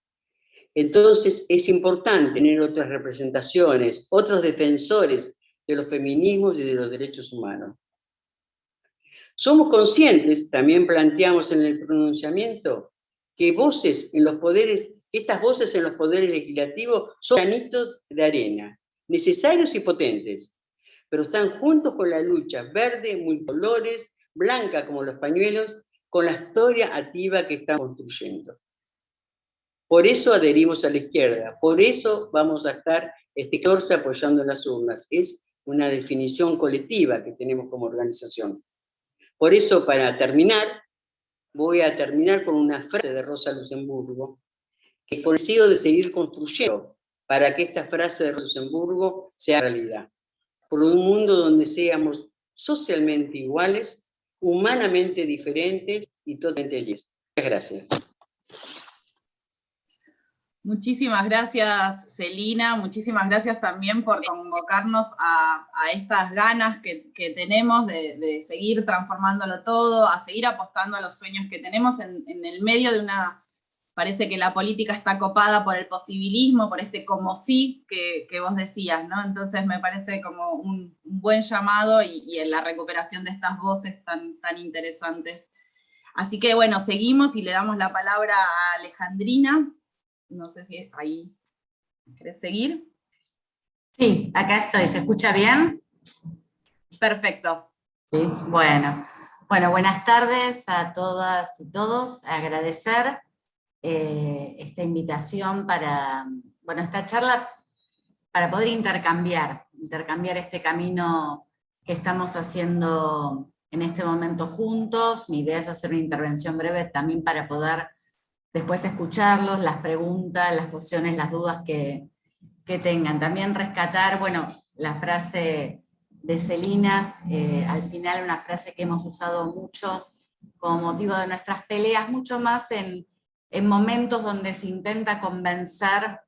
Entonces es importante tener otras representaciones, otros defensores de los feminismos y de los derechos humanos. Somos conscientes, también planteamos en el pronunciamiento, que estas voces en los poderes legislativos son granitos de arena, necesarios y potentes, pero están juntos con la lucha verde, multicolores, blanca como los pañuelos, con la historia activa que estamos construyendo. Por eso adherimos a la izquierda, por eso vamos a estar este 14 apoyando las urnas. Es una definición colectiva que tenemos como organización. Por eso, para terminar, voy a terminar con una frase de Rosa Luxemburgo, que es convencido de seguir construyendo para que esta frase de Rosa Luxemburgo sea realidad. Por un mundo donde seamos socialmente iguales, humanamente diferentes y totalmente libres. Muchas gracias. Muchísimas gracias, Celina. Muchísimas gracias también por convocarnos a estas ganas que tenemos de seguir transformándolo todo, a seguir apostando a los sueños que tenemos en el medio de una... Parece que la política está copada por el posibilismo, por este como sí que vos decías, ¿no? Entonces me parece como un buen llamado y en la recuperación de estas voces tan interesantes. Así que bueno, seguimos y le damos la palabra a Alejandrina. No sé si ahí querés seguir. Sí, acá estoy. ¿Se escucha bien? Perfecto. Sí, bueno, buenas tardes a todas y todos. Agradecer esta invitación para, esta charla para poder intercambiar este camino que estamos haciendo en este momento juntos. Mi idea es hacer una intervención breve también para poder después escucharlos, las preguntas, las cuestiones, las dudas que tengan. También rescatar, la frase de Celina, al final una frase que hemos usado mucho como motivo de nuestras peleas, mucho más en momentos donde se intenta convencer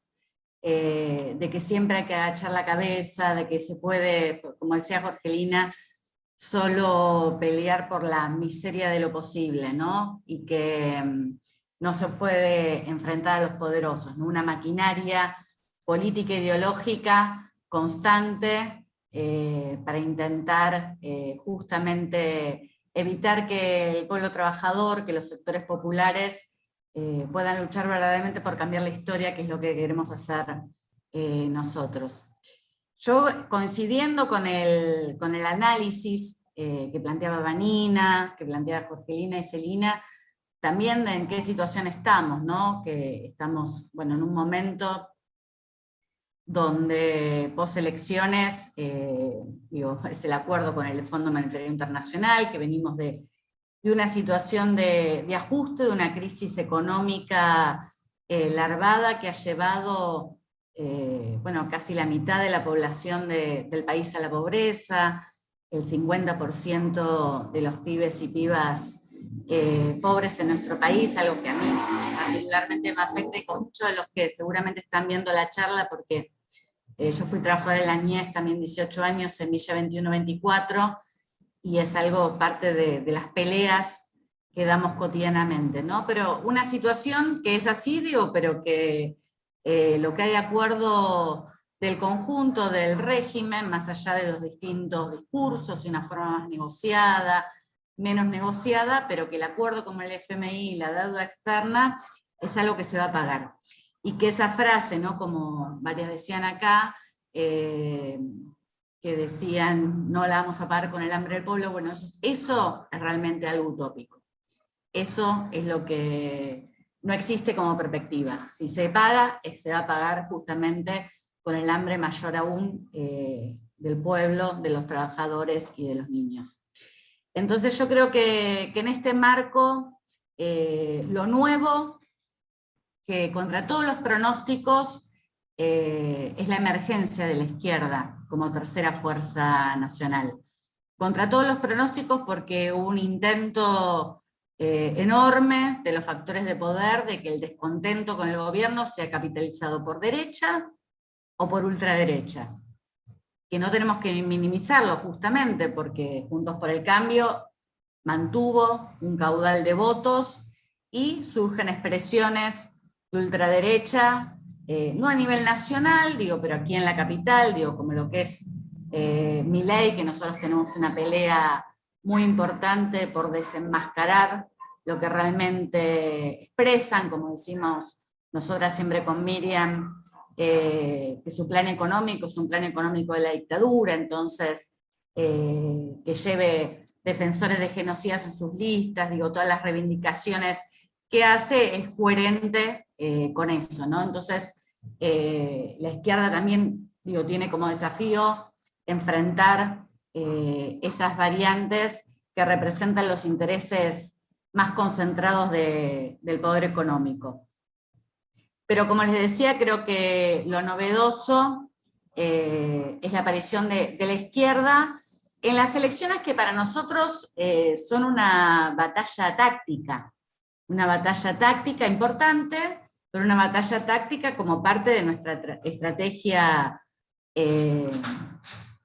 de que siempre hay que agachar la cabeza, de que se puede, como decía Jorgelina, solo pelear por la miseria de lo posible, ¿no? Y que no se puede enfrentar a los poderosos, ¿no? Una maquinaria política e ideológica constante para intentar justamente evitar que el pueblo trabajador, que los sectores populares puedan luchar verdaderamente por cambiar la historia, que es lo que queremos hacer nosotros. Yo, coincidiendo con el análisis que planteaba Vanina, que planteaba Jorgelina y Celina, también de en qué situación estamos, ¿no? Que estamos, bueno, en un momento donde post-elecciones, es el acuerdo con el Fondo Monetario Internacional, que venimos de una situación de ajuste, de una crisis económica larvada que ha llevado bueno, casi la mitad de la población del país a la pobreza, el 50% de los pibes y pibas pobres en nuestro país, algo que a mí particularmente me afecta y con muchos de los que seguramente están viendo la charla, porque yo fui trabajadora en la niñez también 18 años en Villa 21-24, y es algo parte de las peleas que damos cotidianamente, ¿no? Pero una situación que es así, digo, pero que lo que hay de acuerdo del conjunto del régimen, más allá de los distintos discursos y una forma más negociada, menos negociada, pero que el acuerdo como el FMI y la deuda externa es algo que se va a pagar. Y que esa frase, ¿no? Como varias decían acá, que decían no la vamos a pagar con el hambre del pueblo, bueno, eso es realmente algo utópico. Eso es lo que no existe como perspectiva. Si se paga, se va a pagar justamente con el hambre mayor aún del pueblo, de los trabajadores y de los niños. Entonces yo creo que en este marco, lo nuevo, que contra todos los pronósticos, es la emergencia de la izquierda como tercera fuerza nacional. Contra todos los pronósticos porque hubo un intento enorme de los factores de poder de que el descontento con el gobierno sea capitalizado por derecha o por ultraderecha. Que no tenemos que minimizarlo justamente porque Juntos por el Cambio mantuvo un caudal de votos y surgen expresiones de ultraderecha, no a nivel nacional, digo, pero aquí en la capital, digo, como lo que es Milei, que nosotros tenemos una pelea muy importante por desenmascarar lo que realmente expresan, como decimos nosotras siempre con Miriam, que su plan económico es un plan económico de la dictadura, entonces que lleve defensores de genocidas en sus listas, digo, todas las reivindicaciones que hace es coherente con eso, ¿no? Entonces, la izquierda también, digo, tiene como desafío enfrentar esas variantes que representan los intereses más concentrados del poder económico. Pero como les decía, creo que lo novedoso es la aparición de la izquierda en las elecciones que para nosotros son una batalla táctica importante, pero una batalla táctica como parte de nuestra estrategia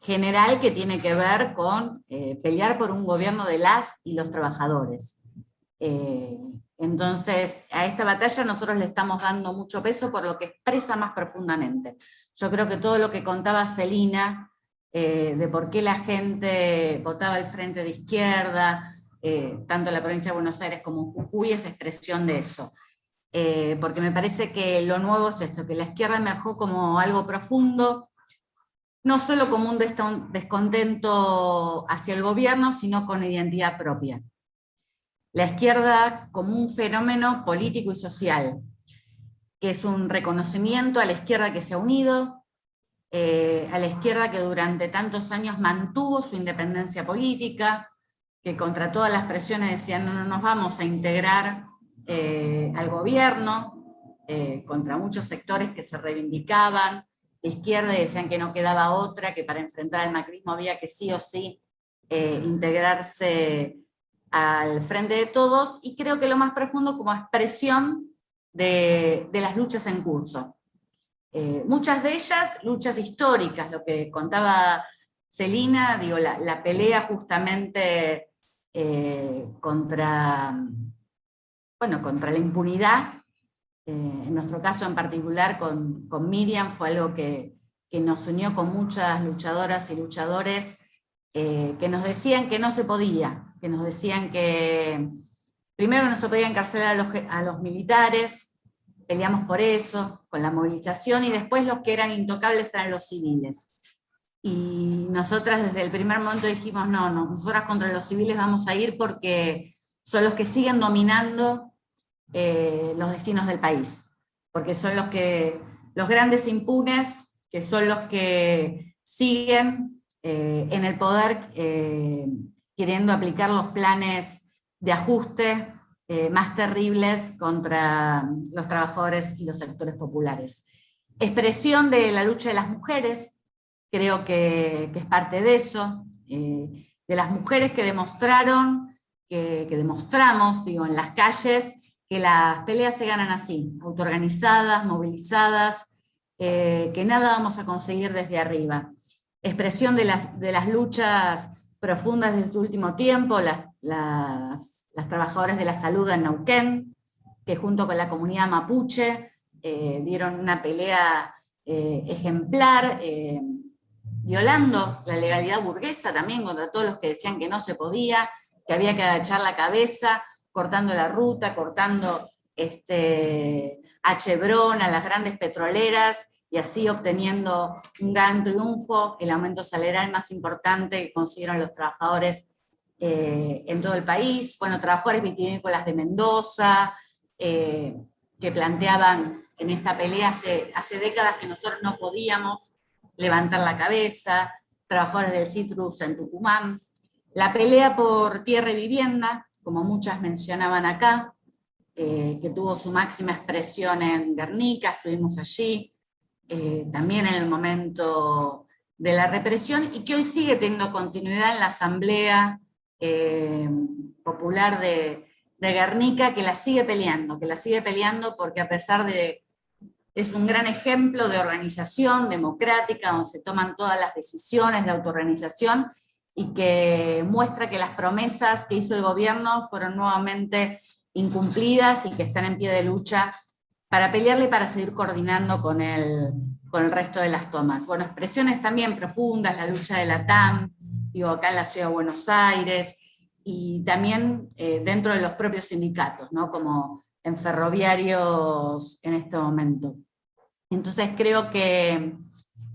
general que tiene que ver con pelear por un gobierno de las y los trabajadores. Entonces, a esta batalla nosotros le estamos dando mucho peso por lo que expresa más profundamente. Yo creo que todo lo que contaba Celina, de por qué la gente votaba el Frente de Izquierda, tanto en la provincia de Buenos Aires como en Jujuy, es expresión de eso. Porque me parece que lo nuevo es esto, que la izquierda emergió como algo profundo, no solo como un descontento hacia el gobierno, sino con identidad propia. La izquierda como un fenómeno político y social, que es un reconocimiento a la izquierda que se ha unido, a la izquierda que durante tantos años mantuvo su independencia política, que contra todas las presiones decían no nos vamos a integrar al gobierno, contra muchos sectores que se reivindicaban de izquierda y decían que no quedaba otra, que para enfrentar al macrismo había que sí o sí integrarse al Frente de Todos, y creo que lo más profundo como expresión de las luchas en curso. Muchas de ellas luchas históricas, lo que contaba Celina, digo, la pelea justamente contra la impunidad, en nuestro caso en particular con Miriam fue algo que nos unió con muchas luchadoras y luchadores que nos decían que no se podía que nos decían que primero no se podía encarcelar a los militares, peleamos por eso, con la movilización, y después los que eran intocables eran los civiles. Y nosotras desde el primer momento dijimos, no, nosotras contra los civiles vamos a ir porque son los que siguen dominando los destinos del país, porque son los grandes impunes, que son los que siguen en el poder queriendo aplicar los planes de ajuste más terribles contra los trabajadores y los sectores populares. Expresión de la lucha de las mujeres, creo que es parte de eso, de las mujeres que demostraron, que demostramos, digo, en las calles, que las peleas se ganan así, autoorganizadas, movilizadas, que nada vamos a conseguir desde arriba. Expresión de las luchas profundas de este último tiempo, las trabajadoras de la salud en Neuquén, que junto con la comunidad mapuche dieron una pelea ejemplar, violando la legalidad burguesa también contra todos los que decían que no se podía, que había que agachar la cabeza, cortando la ruta, cortando a Chevron, a las grandes petroleras, y así obteniendo un gran triunfo, el aumento salarial más importante que consiguieron los trabajadores en todo el país. Bueno, trabajadores vitivinícolas de Mendoza, que planteaban en esta pelea hace décadas que nosotros no podíamos levantar la cabeza, trabajadores del citrus en Tucumán. La pelea por tierra y vivienda, como muchas mencionaban acá, que tuvo su máxima expresión en Guernica, estuvimos allí, también en el momento de la represión, y que hoy sigue teniendo continuidad en la Asamblea Popular de Guernica, que la sigue peleando porque a pesar de... es un gran ejemplo de organización democrática, donde se toman todas las decisiones de autoorganización, y que muestra que las promesas que hizo el gobierno fueron nuevamente incumplidas y que están en pie de lucha para pelearle y para seguir coordinando con el resto de las tomas. Bueno, expresiones también profundas, la lucha de la TAM, digo, acá en la Ciudad de Buenos Aires, y también dentro de los propios sindicatos, ¿no? Como en ferroviarios en este momento. Entonces creo que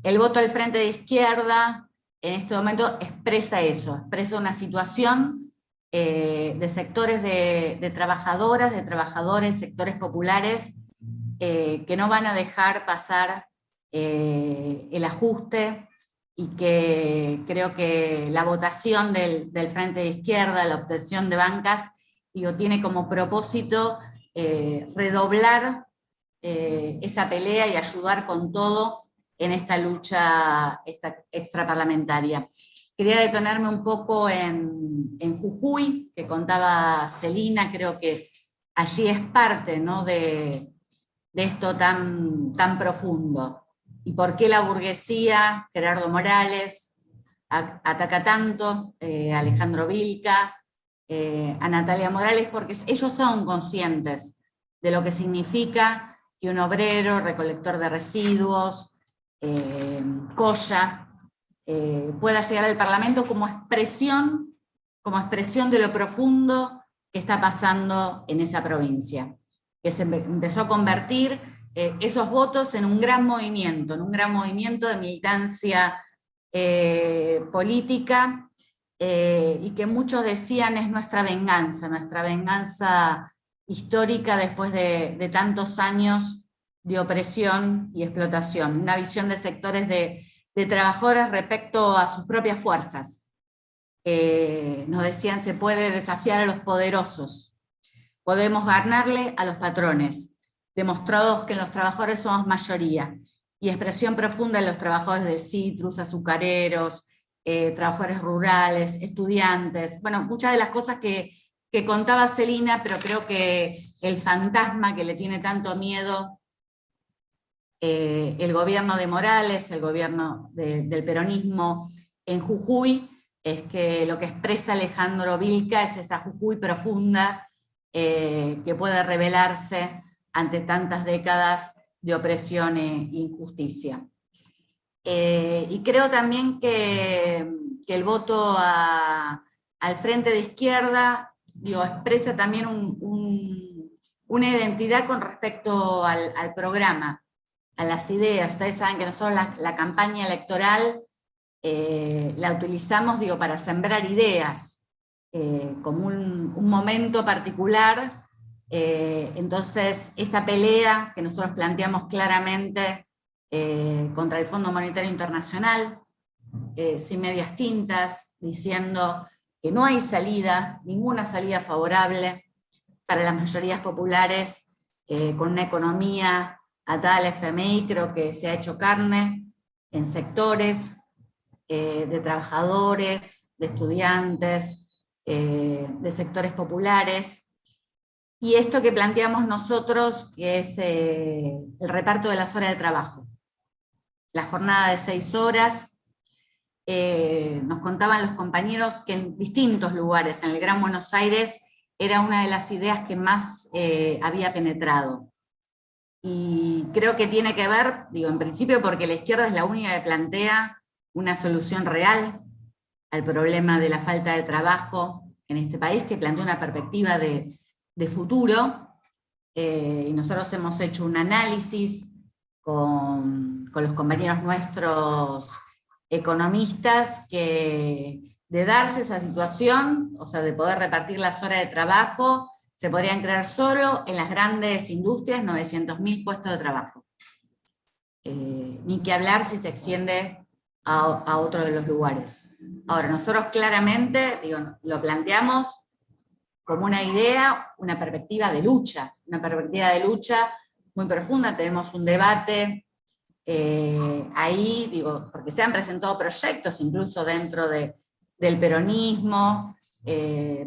el voto del Frente de Izquierda en este momento expresa eso, expresa una situación de sectores de trabajadoras, de trabajadores, sectores populares, que no van a dejar pasar el ajuste, y que creo que la votación del Frente de Izquierda, la obtención de bancas, digo, tiene como propósito redoblar esa pelea y ayudar con todo en esta lucha extraparlamentaria. Quería detenerme un poco en Jujuy, que contaba Celina, creo que allí es parte, ¿no?, de esto tan profundo. ¿Y por qué la burguesía, Gerardo Morales, ataca tanto a Alejandro Vilca, a Natalia Morales? Porque ellos son conscientes de lo que significa que un obrero, recolector de residuos, colla, pueda llegar al Parlamento como expresión de lo profundo que está pasando en esa provincia, que se empezó a convertir esos votos en un gran movimiento de militancia política, y que muchos decían es nuestra venganza histórica después de tantos años de opresión y explotación, una visión de sectores de trabajadores respecto a sus propias fuerzas. Nos decían, se puede desafiar a los poderosos, podemos ganarle a los patrones, demostrados que los trabajadores somos mayoría, y expresión profunda de los trabajadores de citrus, azucareros, trabajadores rurales, estudiantes, bueno, muchas de las cosas que contaba Celina, pero creo que el fantasma que le tiene tanto miedo el gobierno de Morales, el gobierno del peronismo en Jujuy, es que lo que expresa Alejandro Vilca es esa Jujuy profunda que puede revelarse ante tantas décadas de opresión e injusticia. Y creo también que el voto a al Frente de Izquierda, expresa también una identidad con respecto al programa, a las ideas. Ustedes saben que nosotros la campaña electoral la utilizamos, para sembrar ideas, como un momento particular. Entonces, esta pelea que nosotros planteamos claramente contra el Fondo Monetario Internacional, sin medias tintas, diciendo que no hay salida, ninguna salida favorable para las mayorías populares, con una economía atada al FMI, creo que se ha hecho carne en sectores de trabajadores, de estudiantes, de sectores populares. Y esto que planteamos nosotros, que es el reparto de las horas de trabajo. La jornada de 6 horas, nos contaban los compañeros que en distintos lugares, en el Gran Buenos Aires, era una de las ideas que más había penetrado. Y creo que tiene que ver, en principio porque la izquierda es la única que plantea una solución real al problema de la falta de trabajo en este país, que plantea una perspectiva de futuro, y nosotros hemos hecho un análisis con los compañeros nuestros economistas, que de darse esa situación, o sea, de poder repartir las horas de trabajo, se podrían crear solo en las grandes industrias 900.000 puestos de trabajo. Ni que hablar si se extiende a otro de los lugares. Ahora, nosotros claramente, lo planteamos como una idea, una perspectiva de lucha muy profunda. Tenemos un debate ahí, porque se han presentado proyectos incluso dentro del peronismo,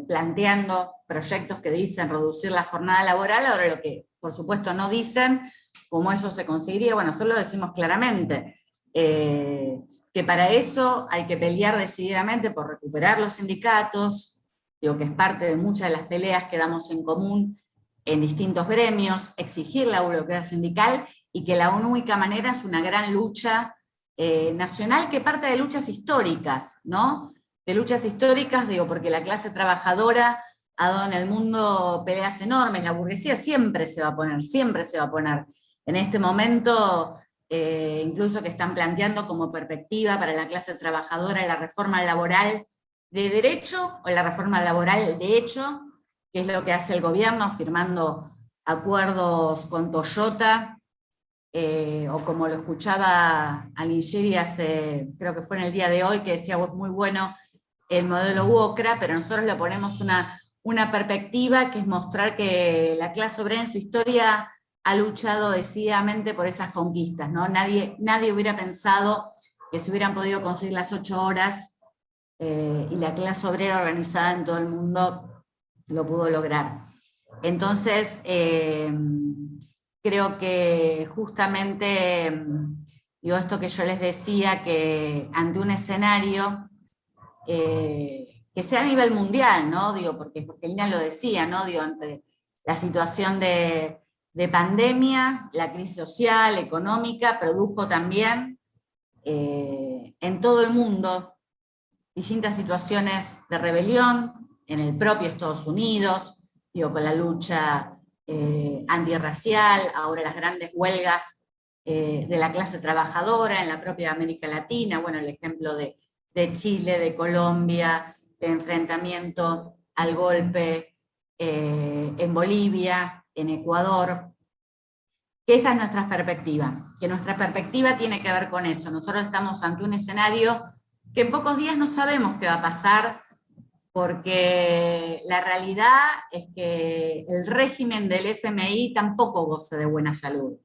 planteando proyectos que dicen reducir la jornada laboral. Ahora, lo que por supuesto no dicen cómo eso se conseguiría, nosotros lo decimos claramente, que para eso hay que pelear decididamente por recuperar los sindicatos, que es parte de muchas de las peleas que damos en común en distintos gremios, exigir la burocracia sindical, y que la única manera es una gran lucha nacional que parte de luchas históricas, ¿no? De luchas históricas, porque la clase trabajadora ha dado en el mundo peleas enormes, la burguesía siempre se va a poner. En este momento, incluso que están planteando como perspectiva para la clase trabajadora la reforma laboral de derecho o la reforma laboral de hecho, que es lo que hace el gobierno, firmando acuerdos con Toyota, o como lo escuchaba Alighieri creo que fue en el día de hoy, que decía muy bueno el modelo UOCRA, pero nosotros le ponemos una perspectiva que es mostrar que la clase obrera en su historia ha luchado decididamente por esas conquistas, ¿no? Nadie hubiera pensado que se hubieran podido conseguir las 8 horas, y la clase obrera organizada en todo el mundo lo pudo lograr. Entonces, creo que justamente, esto que yo les decía, que ante un escenario que sea a nivel mundial, ¿no? Porque Lina lo decía, ¿no? Ante la situación de pandemia, la crisis social, económica, produjo también en todo el mundo distintas situaciones de rebelión, en el propio Estados Unidos, con la lucha antirracial, ahora las grandes huelgas de la clase trabajadora en la propia América Latina, el ejemplo de Chile, de Colombia, el enfrentamiento al golpe en Bolivia, en Ecuador, que esa es nuestra perspectiva, que nuestra perspectiva tiene que ver con eso. Nosotros estamos ante un escenario que en pocos días no sabemos qué va a pasar, porque la realidad es que el régimen del FMI tampoco goza de buena salud.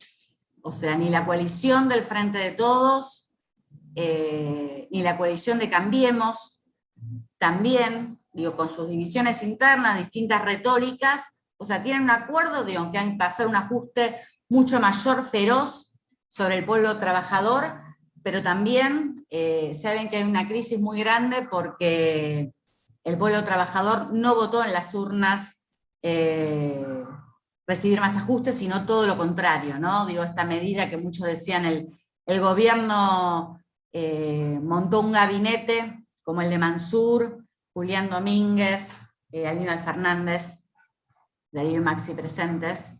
O sea, ni la coalición del Frente de Todos, ni la coalición de Cambiemos, también, con sus divisiones internas, distintas retóricas, o sea, tienen un acuerdo de que hay que pasar un ajuste mucho mayor, feroz, sobre el pueblo trabajador, pero también saben que hay una crisis muy grande porque el pueblo trabajador no votó en las urnas recibir más ajustes, sino todo lo contrario, ¿no? Esta medida que muchos decían, el gobierno montó un gabinete como el de Mansur, Julián Domínguez, Aníbal Fernández, Darío y Maxi presentes,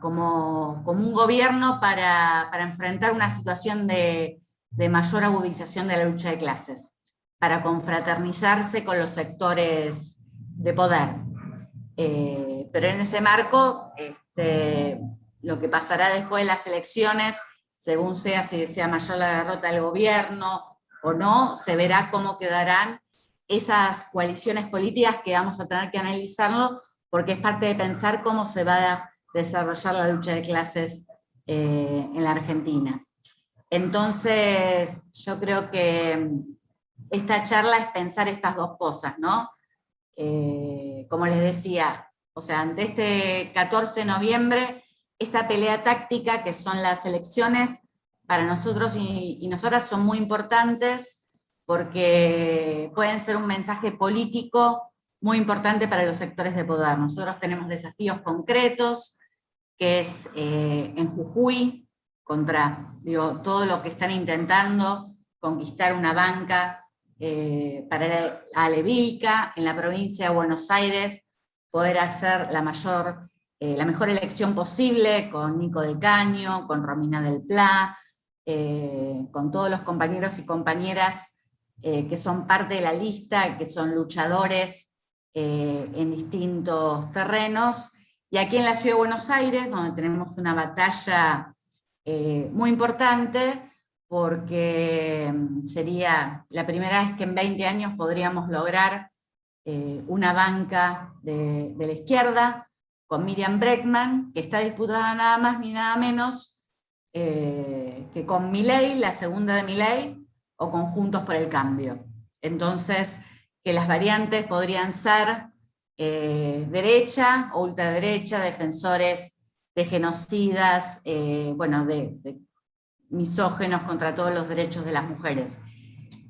como un gobierno para enfrentar una situación de mayor agudización de la lucha de clases, para confraternizarse con los sectores de poder. Pero en ese marco, lo que pasará después de las elecciones, según sea, si sea mayor la derrota del gobierno o no, se verá cómo quedarán esas coaliciones políticas, que vamos a tener que analizarlo, porque es parte de pensar cómo se va a desarrollar la lucha de clases en la Argentina. Entonces, yo creo que esta charla es pensar estas dos cosas, ¿no? Como les decía, o sea, ante este 14 de noviembre, esta pelea táctica que son las elecciones, para nosotros y nosotras son muy importantes, porque pueden ser un mensaje político muy importante para los sectores de poder. Nosotros tenemos desafíos concretos, que es en Jujuy, contra todo lo que están intentando conquistar una banca para Ale Vilca, en la provincia de Buenos Aires, poder hacer la mejor elección posible con Nico del Caño, con Romina del Pla, con todos los compañeros y compañeras que son parte de la lista, que son luchadores en distintos terrenos. Y aquí en la Ciudad de Buenos Aires, donde tenemos una batalla muy importante, porque sería la primera vez que en 20 años podríamos lograr una banca de la izquierda, con Miriam Bregman, que está disputada nada más ni nada menos que con Milei, la segunda de Milei, o con Juntos por el Cambio. Entonces, que las variantes podrían ser derecha o ultraderecha, defensores de genocidas, bueno, de misógenos contra todos los derechos de las mujeres.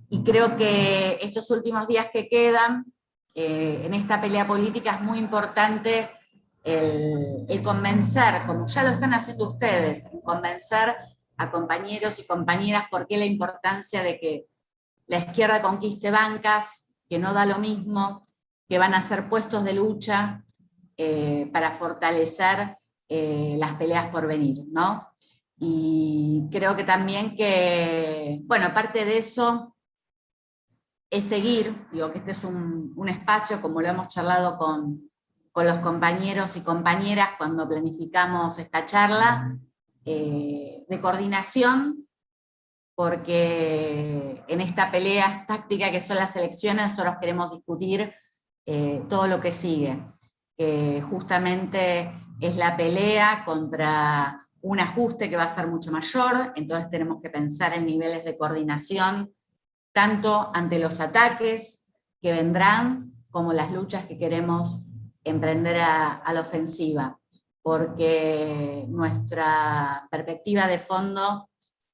Y creo que estos últimos días que quedan, en esta pelea política es muy importante el convencer, como ya lo están haciendo ustedes, convencer a compañeros y compañeras por qué la importancia de que la izquierda conquiste bancas, que no da lo mismo, que van a ser puestos de lucha para fortalecer las peleas por venir, ¿no? Y creo que también que, bueno, parte de eso es seguir, digo que este es un espacio, como lo hemos charlado con los compañeros y compañeras cuando planificamos esta charla, de coordinación, porque en esta pelea táctica que son las elecciones nosotros queremos discutir todo lo que sigue, que justamente es la pelea contra un ajuste que va a ser mucho mayor, entonces tenemos que pensar en niveles de coordinación, tanto ante los ataques que vendrán, como las luchas que queremos emprender a la ofensiva, porque nuestra perspectiva de fondo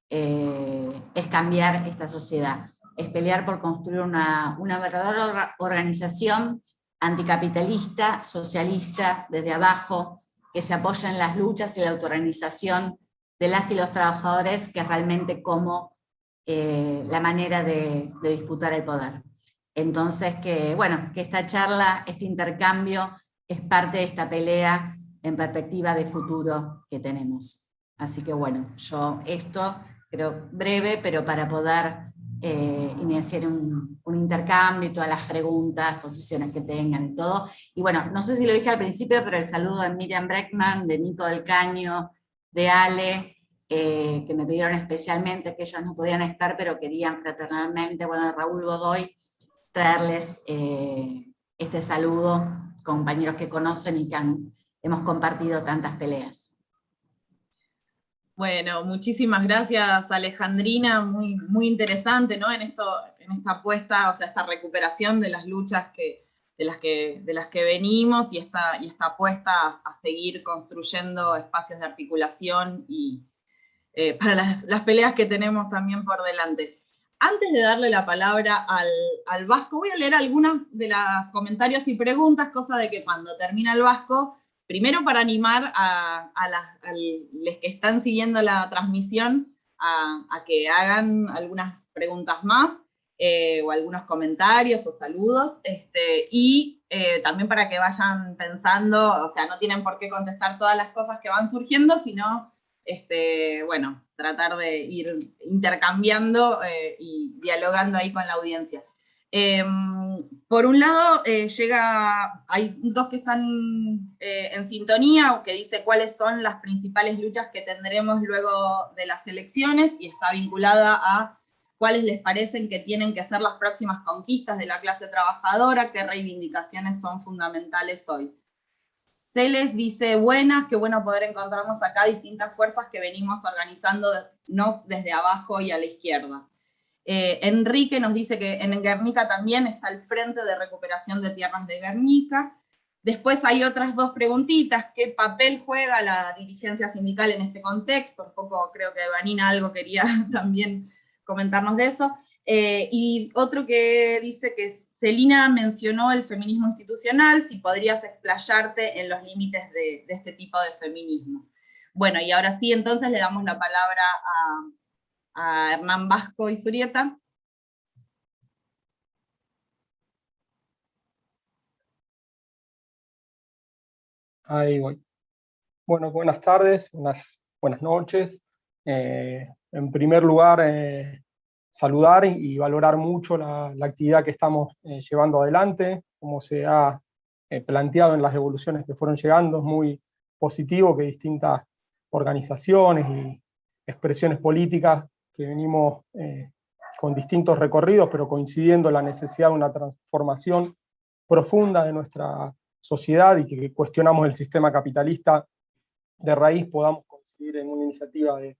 es cambiar esta sociedad, es pelear por construir una verdadera organización anticapitalista, socialista, desde abajo, que se apoya en las luchas y la autoorganización de las y los trabajadores, que es realmente como la manera de disputar el poder. Entonces, que esta charla, este intercambio, es parte de esta pelea en perspectiva de futuro que tenemos. Así que bueno, yo esto creo breve, pero para poder iniciar un intercambio y todas las preguntas, posiciones que tengan y todo. Y bueno, no sé si lo dije al principio, pero el saludo de Miriam Bregman, de Nico del Caño, de Ale, que me pidieron especialmente, que ellas no podían estar, pero querían fraternalmente, bueno, de Raúl Godoy, traerles este saludo, compañeros que conocen y que hemos compartido tantas peleas. Bueno, muchísimas gracias, Alejandrina, muy, muy interesante, ¿no? En esta apuesta, o sea, esta recuperación de las luchas de las que venimos, y esta apuesta a seguir construyendo espacios de articulación y para las peleas que tenemos también por delante. Antes de darle la palabra al Vasco, voy a leer algunos de los comentarios y preguntas, cosa de que cuando termina el Vasco, primero para animar a los que están siguiendo la transmisión a que hagan algunas preguntas más, o algunos comentarios o saludos, y también para que vayan pensando, o sea, no tienen por qué contestar todas las cosas que van surgiendo, sino, bueno, tratar de ir intercambiando y dialogando ahí con la audiencia. Por un lado, hay dos que están en sintonía, o que dice cuáles son las principales luchas que tendremos luego de las elecciones, y está vinculada a cuáles les parecen que tienen que ser las próximas conquistas de la clase trabajadora, qué reivindicaciones son fundamentales hoy. Celes dice, buenas, qué bueno poder encontrarnos acá distintas fuerzas que venimos organizándonos desde abajo y a la izquierda. Enrique nos dice que en Guernica también está el Frente de Recuperación de Tierras de Guernica. Después hay otras dos preguntitas: ¿qué papel juega la dirigencia sindical en este contexto? Un poco creo que Vanina algo quería también comentarnos de eso. Y otro que dice que Celina mencionó el feminismo institucional, si podrías explayarte en los límites de este tipo de feminismo. Bueno, y ahora sí, entonces le damos la palabra a Hernán Vasco y Zurieta. Ahí voy. Bueno, buenas tardes, buenas noches. En primer lugar, saludar y valorar mucho la actividad que estamos llevando adelante, como se ha planteado en las devoluciones que fueron llegando. Es muy positivo que distintas organizaciones y expresiones políticas que venimos con distintos recorridos, pero coincidiendo en la necesidad de una transformación profunda de nuestra sociedad, y que cuestionamos el sistema capitalista de raíz, podamos coincidir en una iniciativa de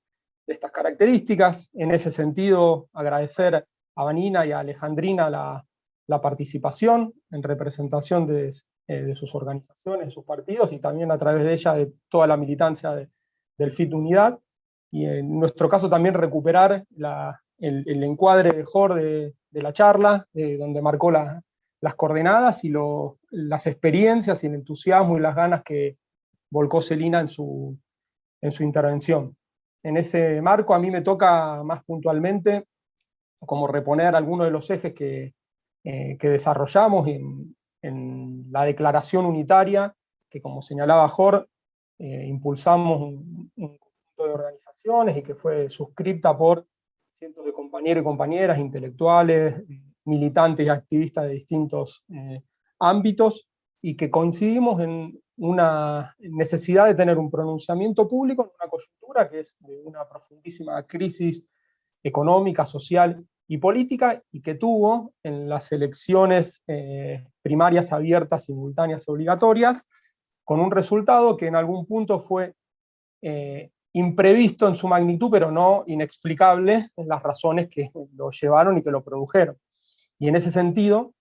estas características. En ese sentido, agradecer a Vanina y a Alejandrina la participación en representación de sus organizaciones, de sus partidos, y también a través de ella de toda la militancia del FIT Unidad. Y en nuestro caso también recuperar el encuadre de Jorge de la charla, donde marcó las coordenadas y las experiencias y el entusiasmo y las ganas que volcó Celina en su intervención. En ese marco a mí me toca más puntualmente como reponer algunos de los ejes que desarrollamos en la declaración unitaria, que, como señalaba Jorge, impulsamos un conjunto de organizaciones y que fue suscripta por cientos de compañeros y compañeras, intelectuales, militantes y activistas de distintos ámbitos, y que coincidimos en una necesidad de tener un pronunciamiento público en una coyuntura que es de una profundísima crisis económica, social y política, y que tuvo en las elecciones primarias abiertas, simultáneas y obligatorias, con un resultado que en algún punto fue imprevisto en su magnitud, pero no inexplicable en las razones que lo llevaron y que lo produjeron. Y en ese sentido,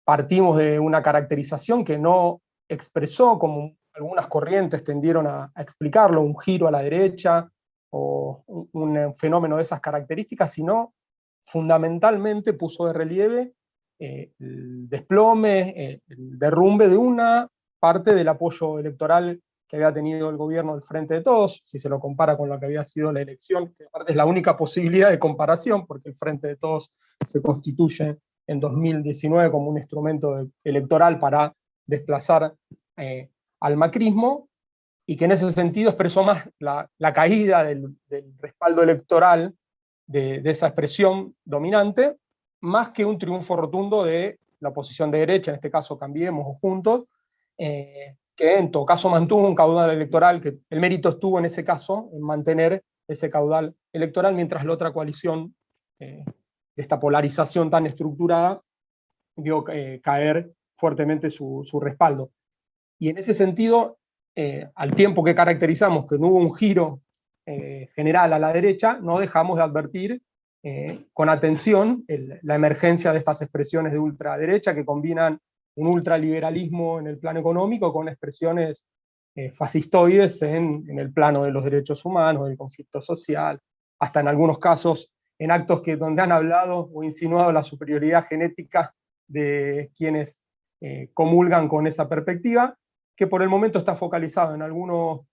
partimos de una caracterización que no expresó, como algunas corrientes tendieron a explicarlo, un giro a la derecha o un fenómeno de esas características, sino fundamentalmente puso de relieve el desplome, el derrumbe de una parte del apoyo electoral que había tenido el gobierno del Frente de Todos, si se lo compara con lo que había sido la elección, que aparte es la única posibilidad de comparación, porque el Frente de Todos se constituye en 2019 como un instrumento electoral para desplazar al macrismo, y que en ese sentido expresó más la caída del respaldo electoral de esa expresión dominante, más que un triunfo rotundo de la oposición de derecha, en este caso Cambiemos o Juntos, que en todo caso mantuvo un caudal electoral, que el mérito estuvo en ese caso, en mantener ese caudal electoral, mientras la otra coalición, de esta polarización tan estructurada, vio caer fuertemente su respaldo. Y en ese sentido, al tiempo que caracterizamos que no hubo un giro general a la derecha, no dejamos de advertir con atención la emergencia de estas expresiones de ultraderecha que combinan un ultraliberalismo en el plano económico con expresiones fascistoides en el plano de los derechos humanos, del conflicto social, hasta en algunos casos en actos donde han hablado o insinuado la superioridad genética de quienes comulgan con esa perspectiva, que por el momento está focalizado en algunos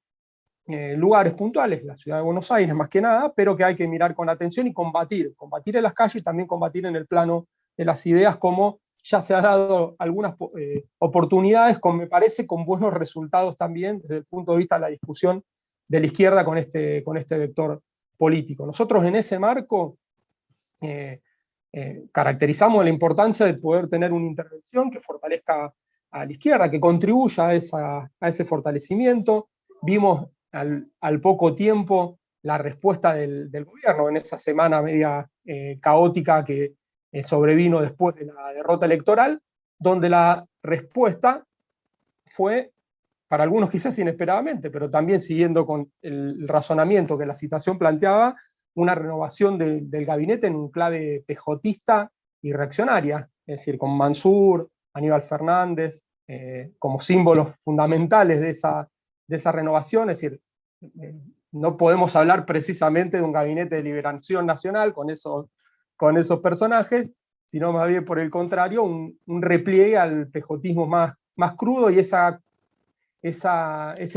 lugares puntuales, la ciudad de Buenos Aires más que nada, pero que hay que mirar con atención y combatir en las calles y también combatir en el plano de las ideas, como ya se ha dado algunas oportunidades, me parece, con buenos resultados también desde el punto de vista de la discusión de la izquierda con este vector político. Nosotros en ese marco caracterizamos la importancia de poder tener una intervención que fortalezca a la izquierda, que contribuya a ese fortalecimiento. Vimos al poco tiempo la respuesta del gobierno en esa semana media caótica que sobrevino después de la derrota electoral, donde la respuesta fue, para algunos quizás inesperadamente, pero también siguiendo con el razonamiento que la situación planteaba, una renovación del gabinete en un clave pejotista y reaccionaria, es decir, con Mansur, Aníbal Fernández, como símbolos fundamentales de esa renovación. Es decir, no podemos hablar precisamente de un gabinete de liberación nacional con esos personajes, sino más bien por el contrario, un repliegue al pejotismo más crudo, y ese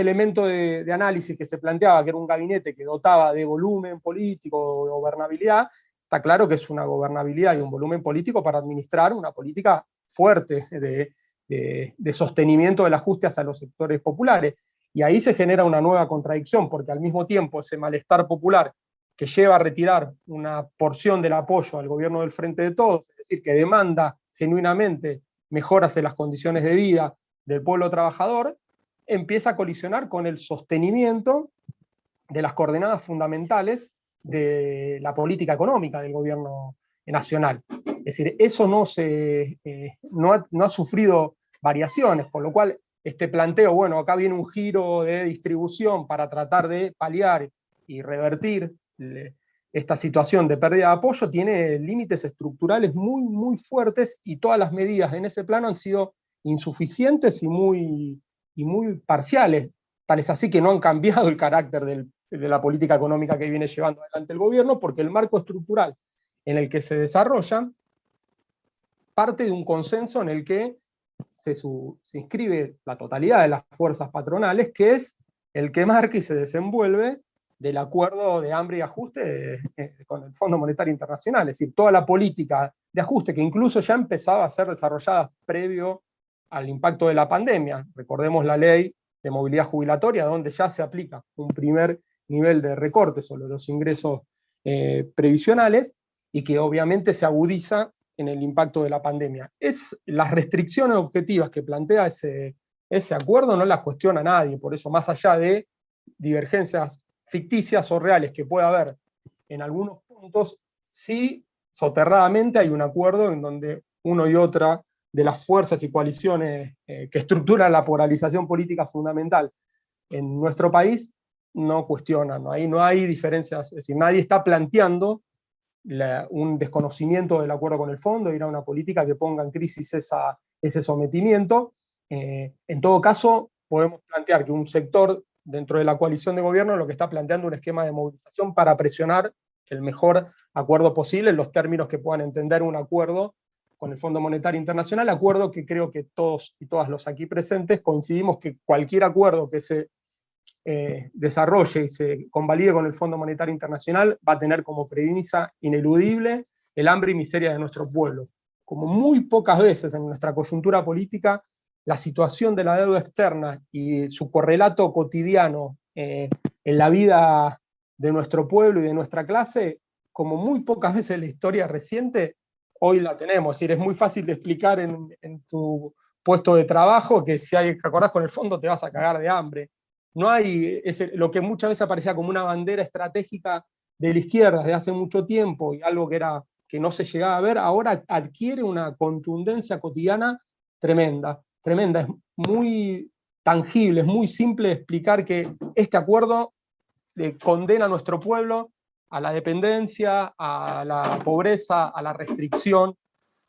elemento de análisis que se planteaba, que era un gabinete que dotaba de volumen político, de gobernabilidad, está claro que es una gobernabilidad y un volumen político para administrar una política fuerte de sostenimiento del ajuste hacia los sectores populares. Y ahí se genera una nueva contradicción, porque al mismo tiempo ese malestar popular que lleva a retirar una porción del apoyo al gobierno del Frente de Todos, es decir, que demanda genuinamente mejoras en las condiciones de vida del pueblo trabajador, empieza a colisionar con el sostenimiento de las coordenadas fundamentales de la política económica del gobierno nacional. Es decir, eso no ha sufrido variaciones, por lo cual este planteo, bueno, acá viene un giro de distribución para tratar de paliar y revertir esta situación de pérdida de apoyo, tiene límites estructurales muy, muy fuertes, y todas las medidas en ese plano han sido insuficientes y muy parciales. Tal es así que no han cambiado el carácter de la política económica que viene llevando adelante el gobierno, porque el marco estructural en el que se desarrolla parte de un consenso en el que se inscribe la totalidad de las fuerzas patronales, que es el que marca y se desenvuelve del acuerdo de hambre y ajuste con el Fondo Monetario Internacional. Es decir, toda la política de ajuste que incluso ya empezaba a ser desarrollada previo al impacto de la pandemia. Recordemos la ley de movilidad jubilatoria, donde ya se aplica un primer nivel de recorte sobre los ingresos previsionales, y que obviamente se agudiza en el impacto de la pandemia. Las restricciones objetivas que plantea ese acuerdo no las cuestiona nadie, por eso, más allá de divergencias ficticias o reales que pueda haber en algunos puntos, sí soterradamente hay un acuerdo en donde uno y otra de las fuerzas y coaliciones que estructuran la polarización política fundamental en nuestro país no cuestionan, ahí no hay diferencias, es decir, nadie está planteando un desconocimiento del acuerdo con el fondo, ir a una política que ponga en crisis ese sometimiento. En todo caso, podemos plantear que un sector dentro de la coalición de gobierno lo que está planteando un esquema de movilización para presionar el mejor acuerdo posible en los términos que puedan entender un acuerdo con el Fondo Monetario Internacional, acuerdo que creo que todos y todas los aquí presentes coincidimos que cualquier acuerdo que se desarrolle y se convalide con el Fondo Monetario Internacional va a tener como premisa ineludible el hambre y miseria de nuestro pueblo. Como muy pocas veces en nuestra coyuntura política, la situación de la deuda externa y su correlato cotidiano en la vida de nuestro pueblo y de nuestra clase, como muy pocas veces en la historia reciente, hoy la tenemos. Es decir, es muy fácil de explicar en tu puesto de trabajo que si hay que acordás con el fondo te vas a cagar de hambre. No hay lo que muchas veces aparecía como una bandera estratégica de la izquierda desde hace mucho tiempo, y algo que no se llegaba a ver, ahora adquiere una contundencia cotidiana tremenda. Es muy tangible, es muy simple de explicar que este acuerdo condena a nuestro pueblo a la dependencia, a la pobreza, a la restricción,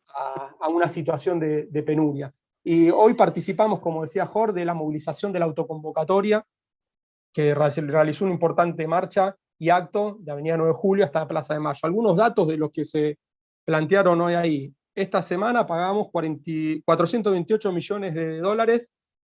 a una situación de penuria. Y hoy participamos, como decía Jorge, de la movilización de la autoconvocatoria, que realizó una importante marcha y acto de Avenida 9 de Julio hasta la Plaza de Mayo. Algunos datos de los que se plantearon hoy ahí. Esta semana pagamos $428 millones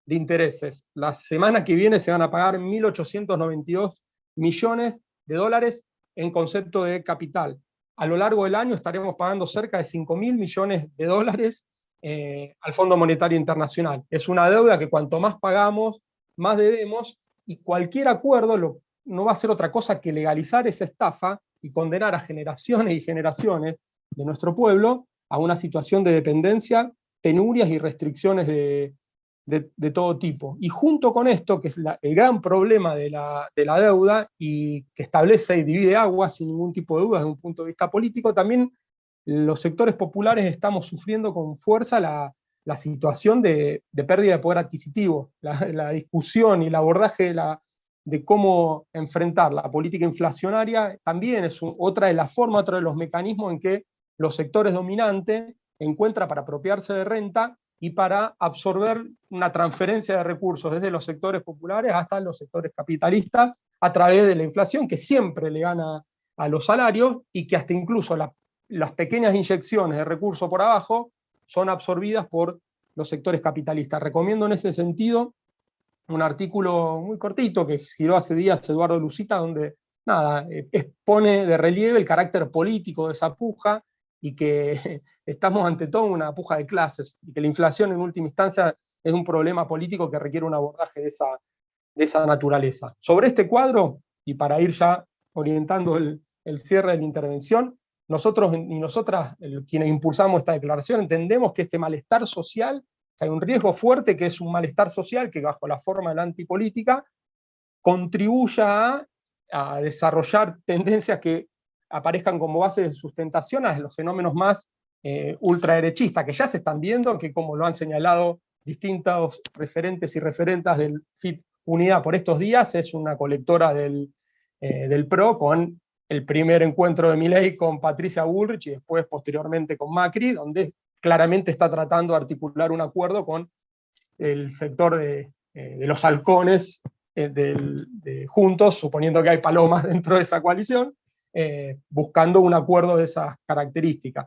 de intereses. La semana que viene se van a pagar 1.892 millones de dólares en concepto de capital. A lo largo del año estaremos pagando cerca de 5.000 millones de dólares al Fondo Monetario Internacional. Es una deuda que cuanto más pagamos, más debemos, y cualquier acuerdo no va a ser otra cosa que legalizar esa estafa y condenar a generaciones y generaciones de nuestro pueblo a una situación de dependencia, penurias y restricciones de todo tipo. Y junto con esto, que es el gran problema de la deuda, y que establece y divide aguas sin ningún tipo de duda desde un punto de vista político, también los sectores populares estamos sufriendo con fuerza la situación de pérdida de poder adquisitivo, la discusión y el abordaje de cómo enfrentar la política inflacionaria también es otra de las formas, otro de los mecanismos en que los sectores dominantes encuentran para apropiarse de renta y para absorber una transferencia de recursos desde los sectores populares hasta los sectores capitalistas a través de la inflación, que siempre le gana a los salarios y que hasta incluso las pequeñas inyecciones de recursos por abajo son absorbidas por los sectores capitalistas. Recomiendo en ese sentido un artículo muy cortito que giró hace días Eduardo Lucita, donde expone de relieve el carácter político de esa puja y que estamos ante todo una puja de clases, y que la inflación en última instancia es un problema político que requiere un abordaje de esa naturaleza. Sobre este cuadro, y para ir ya orientando el cierre de la intervención, nosotros y nosotras, quienes impulsamos esta declaración, entendemos que este malestar social, que hay un riesgo fuerte que es un malestar social que bajo la forma de la antipolítica contribuya a desarrollar tendencias que aparezcan como base de sustentación a los fenómenos más ultraderechistas, que ya se están viendo, que como lo han señalado distintos referentes y referentas del FIT Unidad por estos días, es una colectora del PRO, con el primer encuentro de Milei con Patricia Bullrich y después posteriormente con Macri, donde claramente está tratando de articular un acuerdo con el sector de los halcones juntos, suponiendo que hay palomas dentro de esa coalición, buscando un acuerdo de esas características.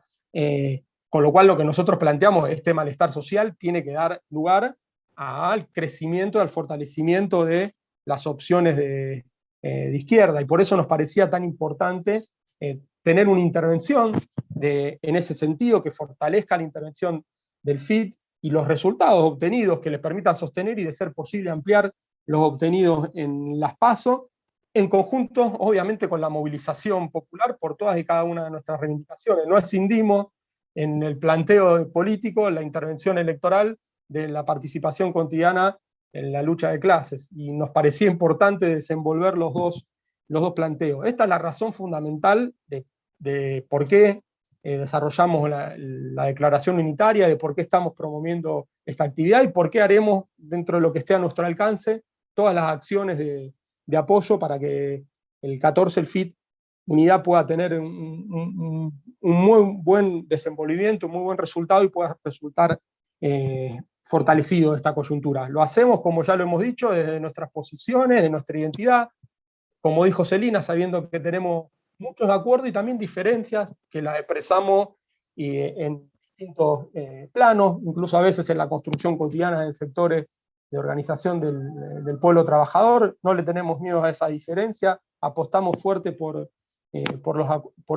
Con lo cual lo que nosotros planteamos, este malestar social tiene que dar lugar al crecimiento, al fortalecimiento de las opciones de izquierda, y por eso nos parecía tan importante tener una intervención en ese sentido que fortalezca la intervención del FIT y los resultados obtenidos que le permitan sostener y, de ser posible, ampliar los obtenidos en las PASO, en conjunto, obviamente, con la movilización popular por todas y cada una de nuestras reivindicaciones. No escindimos en el planteo político la intervención electoral de la participación cotidiana en la lucha de clases, y nos parecía importante desenvolver los dos planteos. Esta es la razón fundamental de por qué desarrollamos la declaración unitaria, de por qué estamos promoviendo esta actividad y por qué haremos, dentro de lo que esté a nuestro alcance, todas las acciones de apoyo para que el 14 el FIT Unidad pueda tener un muy buen desenvolvimiento, un muy buen resultado, y pueda resultar fortalecido de esta coyuntura. Lo hacemos, como ya lo hemos dicho, desde nuestras posiciones, de nuestra identidad, como dijo Celina, sabiendo que tenemos muchos acuerdos y también diferencias que las expresamos en distintos planos, incluso a veces en la construcción cotidiana en sectores de organización del pueblo trabajador. No le tenemos miedo a esa diferencia, apostamos fuerte por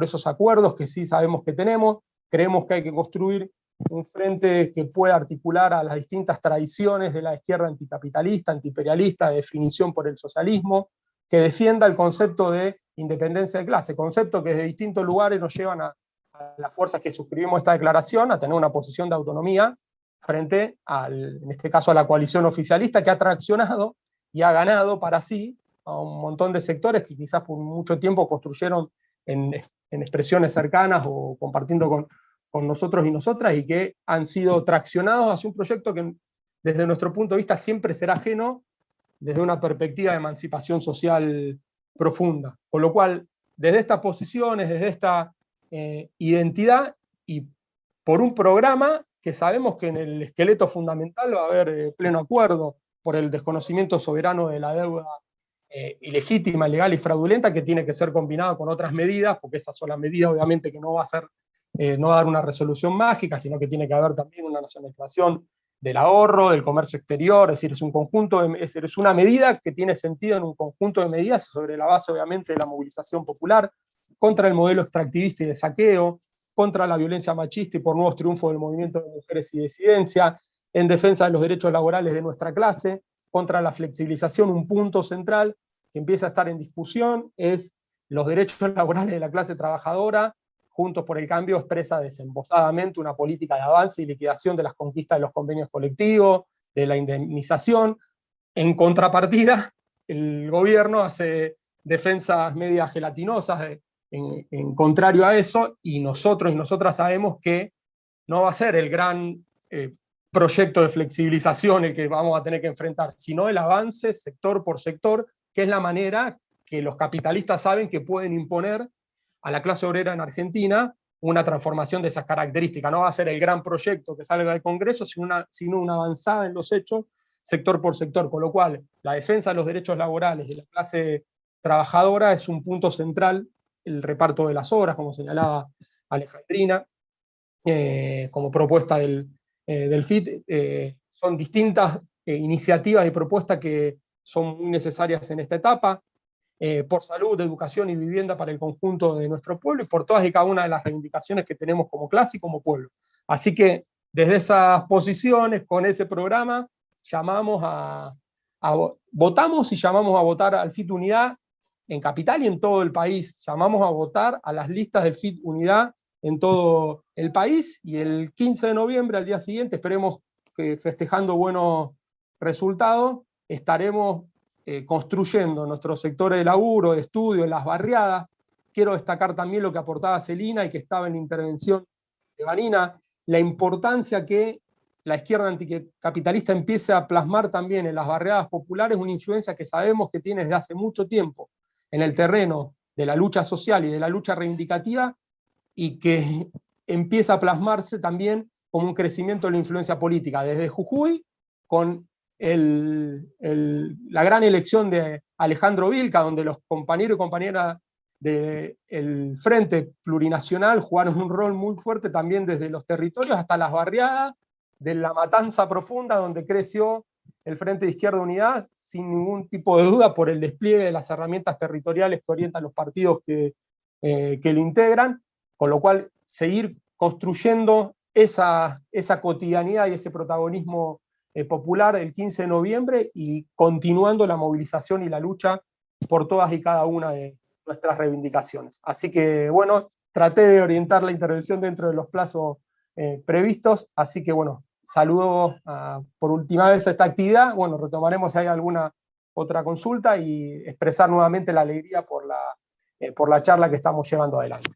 esos acuerdos que sí sabemos que tenemos. Creemos que hay que construir un frente que pueda articular a las distintas tradiciones de la izquierda anticapitalista, antiimperialista, de definición por el socialismo, que defienda el concepto de independencia de clase, concepto que desde distintos lugares nos llevan a las fuerzas que suscribimos esta declaración a tener una posición de autonomía frente en este caso a la coalición oficialista, que ha traccionado y ha ganado para sí a un montón de sectores que quizás por mucho tiempo construyeron en expresiones cercanas o compartiendo con nosotros y nosotras, y que han sido traccionados hacia un proyecto que desde nuestro punto de vista siempre será ajeno desde una perspectiva de emancipación social profunda. Con lo cual, desde estas posiciones, desde esta identidad, y por un programa que sabemos que en el esqueleto fundamental va a haber pleno acuerdo por el desconocimiento soberano de la deuda ilegítima, ilegal y fraudulenta, que tiene que ser combinado con otras medidas, porque esa sola medida obviamente que no va a dar una resolución mágica, sino que tiene que haber también una nacionalización del ahorro, del comercio exterior, es decir, es un conjunto, es una medida que tiene sentido en un conjunto de medidas sobre la base, obviamente, de la movilización popular, contra el modelo extractivista y de saqueo, contra la violencia machista y por nuevos triunfos del movimiento de mujeres y disidencia, en defensa de los derechos laborales de nuestra clase, contra la flexibilización. Un punto central que empieza a estar en discusión es los derechos laborales de la clase trabajadora. Juntos por el Cambio expresa desembosadamente una política de avance y liquidación de las conquistas de los convenios colectivos, de la indemnización. En contrapartida, el gobierno hace defensas medias gelatinosas en contrario a eso, y nosotros y nosotras sabemos que no va a ser el gran proyecto de flexibilización el que vamos a tener que enfrentar, sino el avance sector por sector, que es la manera que los capitalistas saben que pueden imponer a la clase obrera en Argentina una transformación de esas características. No va a ser el gran proyecto que salga del Congreso, sino una avanzada en los hechos, sector por sector, con lo cual la defensa de los derechos laborales de la clase trabajadora es un punto central, el reparto de las obras, como señalaba Alejandrina, como propuesta del FIT. Son distintas iniciativas y propuestas que son muy necesarias en esta etapa, por salud, educación y vivienda para el conjunto de nuestro pueblo, y por todas y cada una de las reivindicaciones que tenemos como clase y como pueblo. Así que desde esas posiciones, con ese programa, votamos y llamamos a votar al FIT Unidad en Capital y en todo el país. Llamamos a votar a las listas del FIT Unidad en todo el país, y el 15 de noviembre, al día siguiente, esperemos que festejando buenos resultados, estaremos construyendo nuestros sectores de laburo, de estudio, en las barriadas. Quiero destacar también lo que aportaba Celina y que estaba en la intervención de Vanina, la importancia que la izquierda anticapitalista empiece a plasmar también en las barriadas populares una influencia que sabemos que tiene desde hace mucho tiempo en el terreno de la lucha social y de la lucha reivindicativa, y que empieza a plasmarse también como un crecimiento de la influencia política, desde Jujuy, con la gran elección de Alejandro Vilca, donde los compañeros y compañeras del Frente Plurinacional jugaron un rol muy fuerte también desde los territorios hasta las barriadas, de la Matanza Profunda, donde creció el Frente de Izquierda Unidad, sin ningún tipo de duda, por el despliegue de las herramientas territoriales que orientan los partidos que lo integran, con lo cual seguir construyendo esa cotidianidad y ese protagonismo popular el 15 de noviembre, y continuando la movilización y la lucha por todas y cada una de nuestras reivindicaciones. Así que, bueno, traté de orientar la intervención dentro de los plazos previstos, así que, bueno, saludo por última vez a esta actividad. Bueno, retomaremos si hay alguna otra consulta, y expresar nuevamente la alegría por la charla que estamos llevando adelante.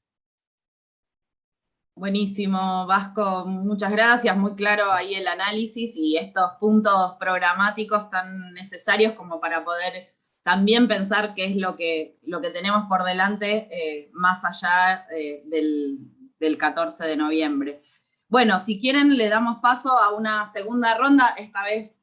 Buenísimo, Vasco, muchas gracias, muy claro ahí el análisis y estos puntos programáticos tan necesarios como para poder también pensar qué es lo que tenemos por delante más allá del 14 de noviembre. Bueno, si quieren le damos paso a una segunda ronda, esta vez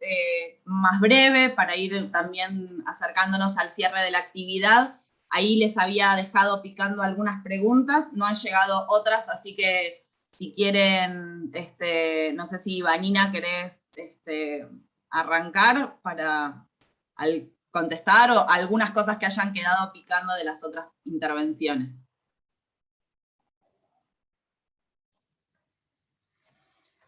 más breve, para ir también acercándonos al cierre de la actividad. Ahí les había dejado picando algunas preguntas, no han llegado otras, así que si quieren, no sé si Vanina querés arrancar para contestar, o algunas cosas que hayan quedado picando de las otras intervenciones.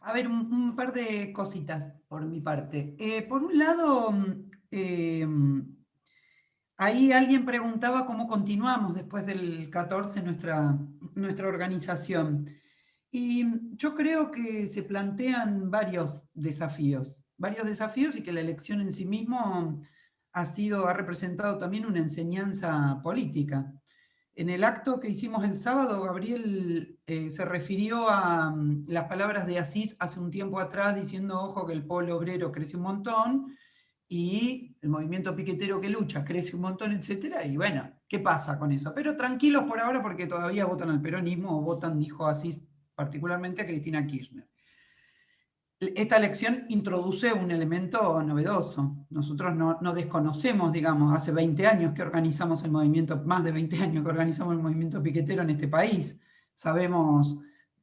A ver, un par de cositas por mi parte. Por un lado, ahí alguien preguntaba cómo continuamos después del 14 nuestra organización. Y yo creo que se plantean varios desafíos, y que la elección en sí mismo ha representado también una enseñanza política. En el acto que hicimos el sábado, Gabriel se refirió a las palabras de Asís hace un tiempo atrás, diciendo, ojo, que el pueblo obrero crece un montón, y el movimiento piquetero que lucha crece un montón, etcétera, y bueno, ¿qué pasa con eso? Pero tranquilos por ahora, porque todavía votan al peronismo, o votan, dijo Asís, particularmente a Cristina Kirchner. Esta elección introduce un elemento novedoso. Nosotros no desconocemos, digamos, hace 20 años que organizamos el movimiento, más de 20 años que organizamos el movimiento piquetero en este país. Sabemos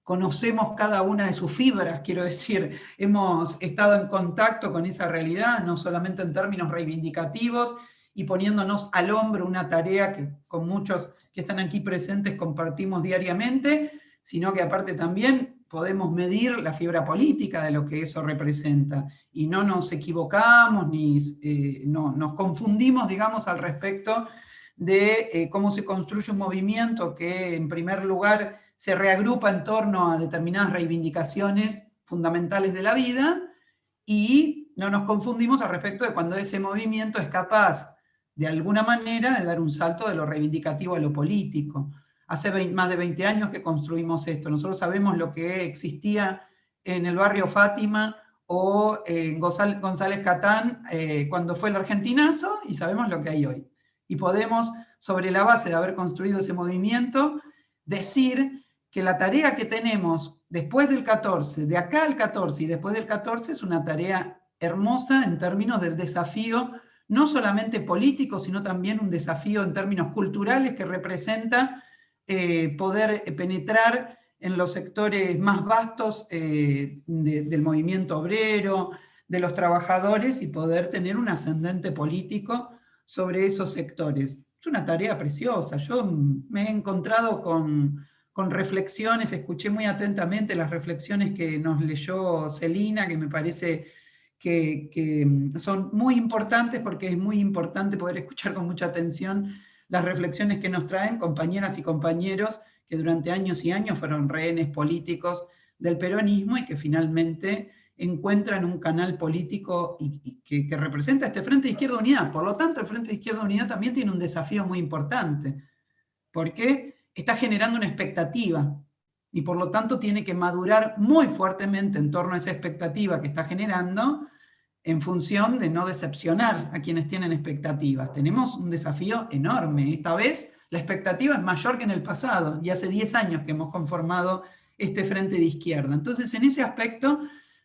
conocemos cada una de sus fibras, quiero decir, hemos estado en contacto con esa realidad, no solamente en términos reivindicativos, y poniéndonos al hombro una tarea que con muchos que están aquí presentes compartimos diariamente, sino que aparte también podemos medir la fibra política de lo que eso representa, y no nos equivocamos, ni no, nos confundimos, digamos, al respecto de cómo se construye un movimiento que, en primer lugar, se reagrupa en torno a determinadas reivindicaciones fundamentales de la vida, y no nos confundimos al respecto de cuando ese movimiento es capaz, de alguna manera, de dar un salto de lo reivindicativo a lo político. Hace más de 20 años que construimos esto. Nosotros sabemos lo que existía en el barrio Fátima o en González Catán cuando fue el argentinazo, y sabemos lo que hay hoy. Y podemos, sobre la base de haber construido ese movimiento, decir que la tarea que tenemos después del 14, de acá al 14 y después del 14, es una tarea hermosa en términos del desafío, no solamente político, sino también un desafío en términos culturales que representa poder penetrar en los sectores más vastos del movimiento obrero, de los trabajadores, y poder tener un ascendente político sobre esos sectores. Es una tarea preciosa. Yo me he encontrado con reflexiones, escuché muy atentamente las reflexiones que nos leyó Celina, que me parece que son muy importantes, porque es muy importante poder escuchar con mucha atención las reflexiones que nos traen compañeras y compañeros que durante años y años fueron rehenes políticos del peronismo y que finalmente encuentran un canal político que representa este Frente de Izquierda Unida. Por lo tanto, el Frente de Izquierda Unida también tiene un desafío muy importante, porque está generando una expectativa, y por lo tanto tiene que madurar muy fuertemente en torno a esa expectativa que está generando, en función de no decepcionar a quienes tienen expectativas. Tenemos un desafío enorme. Esta vez la expectativa es mayor que en el pasado, y hace 10 años que hemos conformado este Frente de Izquierda. Entonces, en ese aspecto,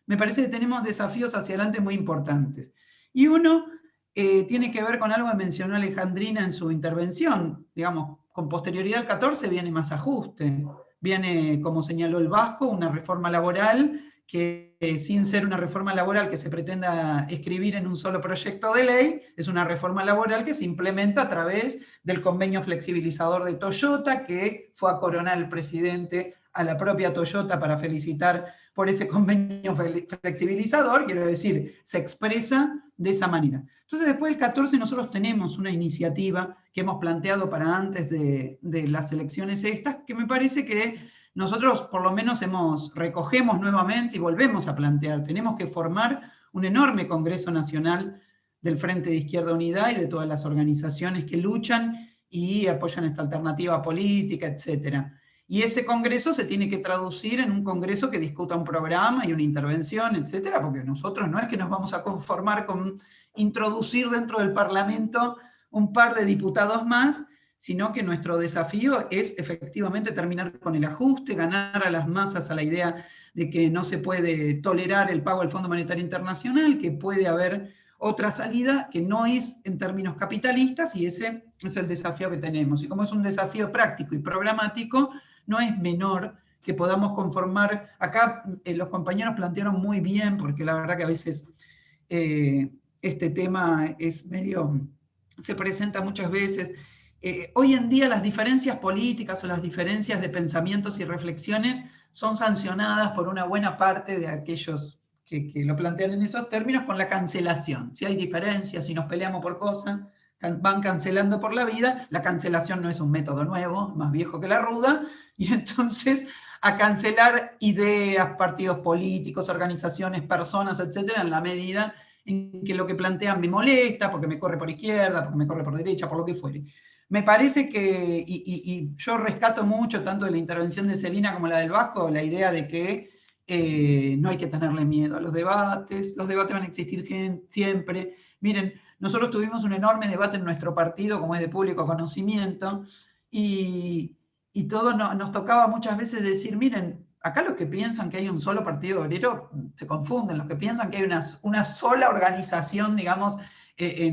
me parece que tenemos desafíos hacia adelante muy importantes. Y uno tiene que ver con algo que mencionó Alejandrina en su intervención. Digamos, con posterioridad al 14 viene más ajuste. Viene, como señaló el Vasco, una reforma laboral que, sin ser una reforma laboral que se pretenda escribir en un solo proyecto de ley, es una reforma laboral que se implementa a través del convenio flexibilizador de Toyota, que fue a coronar el presidente a la propia Toyota para felicitar por ese convenio flexibilizador. Quiero decir, se expresa de esa manera. Entonces, después del 14 nosotros tenemos una iniciativa que hemos planteado para antes de las elecciones estas, que me parece que nosotros por lo menos recogemos nuevamente y volvemos a plantear. Tenemos que formar un enorme Congreso Nacional del Frente de Izquierda Unida y de todas las organizaciones que luchan y apoyan esta alternativa política, etc. Y ese Congreso se tiene que traducir en un Congreso que discuta un programa y una intervención, etc., porque nosotros no es que nos vamos a conformar con introducir dentro del Parlamento un par de diputados más, sino que nuestro desafío es efectivamente terminar con el ajuste, ganar a las masas a la idea de que no se puede tolerar el pago del Fondo Monetario Internacional, que puede haber otra salida que no es en términos capitalistas, y ese es el desafío que tenemos. Y como es un desafío práctico y programático, no es menor que podamos conformar. Acá los compañeros plantearon muy bien, porque la verdad que a veces este tema es se presenta muchas veces. Hoy en día las diferencias políticas o las diferencias de pensamientos y reflexiones son sancionadas por una buena parte de aquellos que lo plantean en esos términos con la cancelación. Si hay diferencias, si nos peleamos por cosas, van cancelando por la vida. La cancelación no es un método nuevo, más viejo que la ruda, y entonces a cancelar ideas, partidos políticos, organizaciones, personas, etcétera, en la medida en que lo que plantean me molesta, porque me corre por izquierda, porque me corre por derecha, por lo que fuere. Me parece que, y yo rescato mucho, tanto de la intervención de Celina como la del Vasco, la idea de que no hay que tenerle miedo a los debates van a existir siempre. Miren, nosotros tuvimos un enorme debate en nuestro partido, como es de público conocimiento, y todos nos tocaba muchas veces decir, miren, acá los que piensan que hay un solo partido obrero se confunden, los que piensan que hay una sola organización, digamos,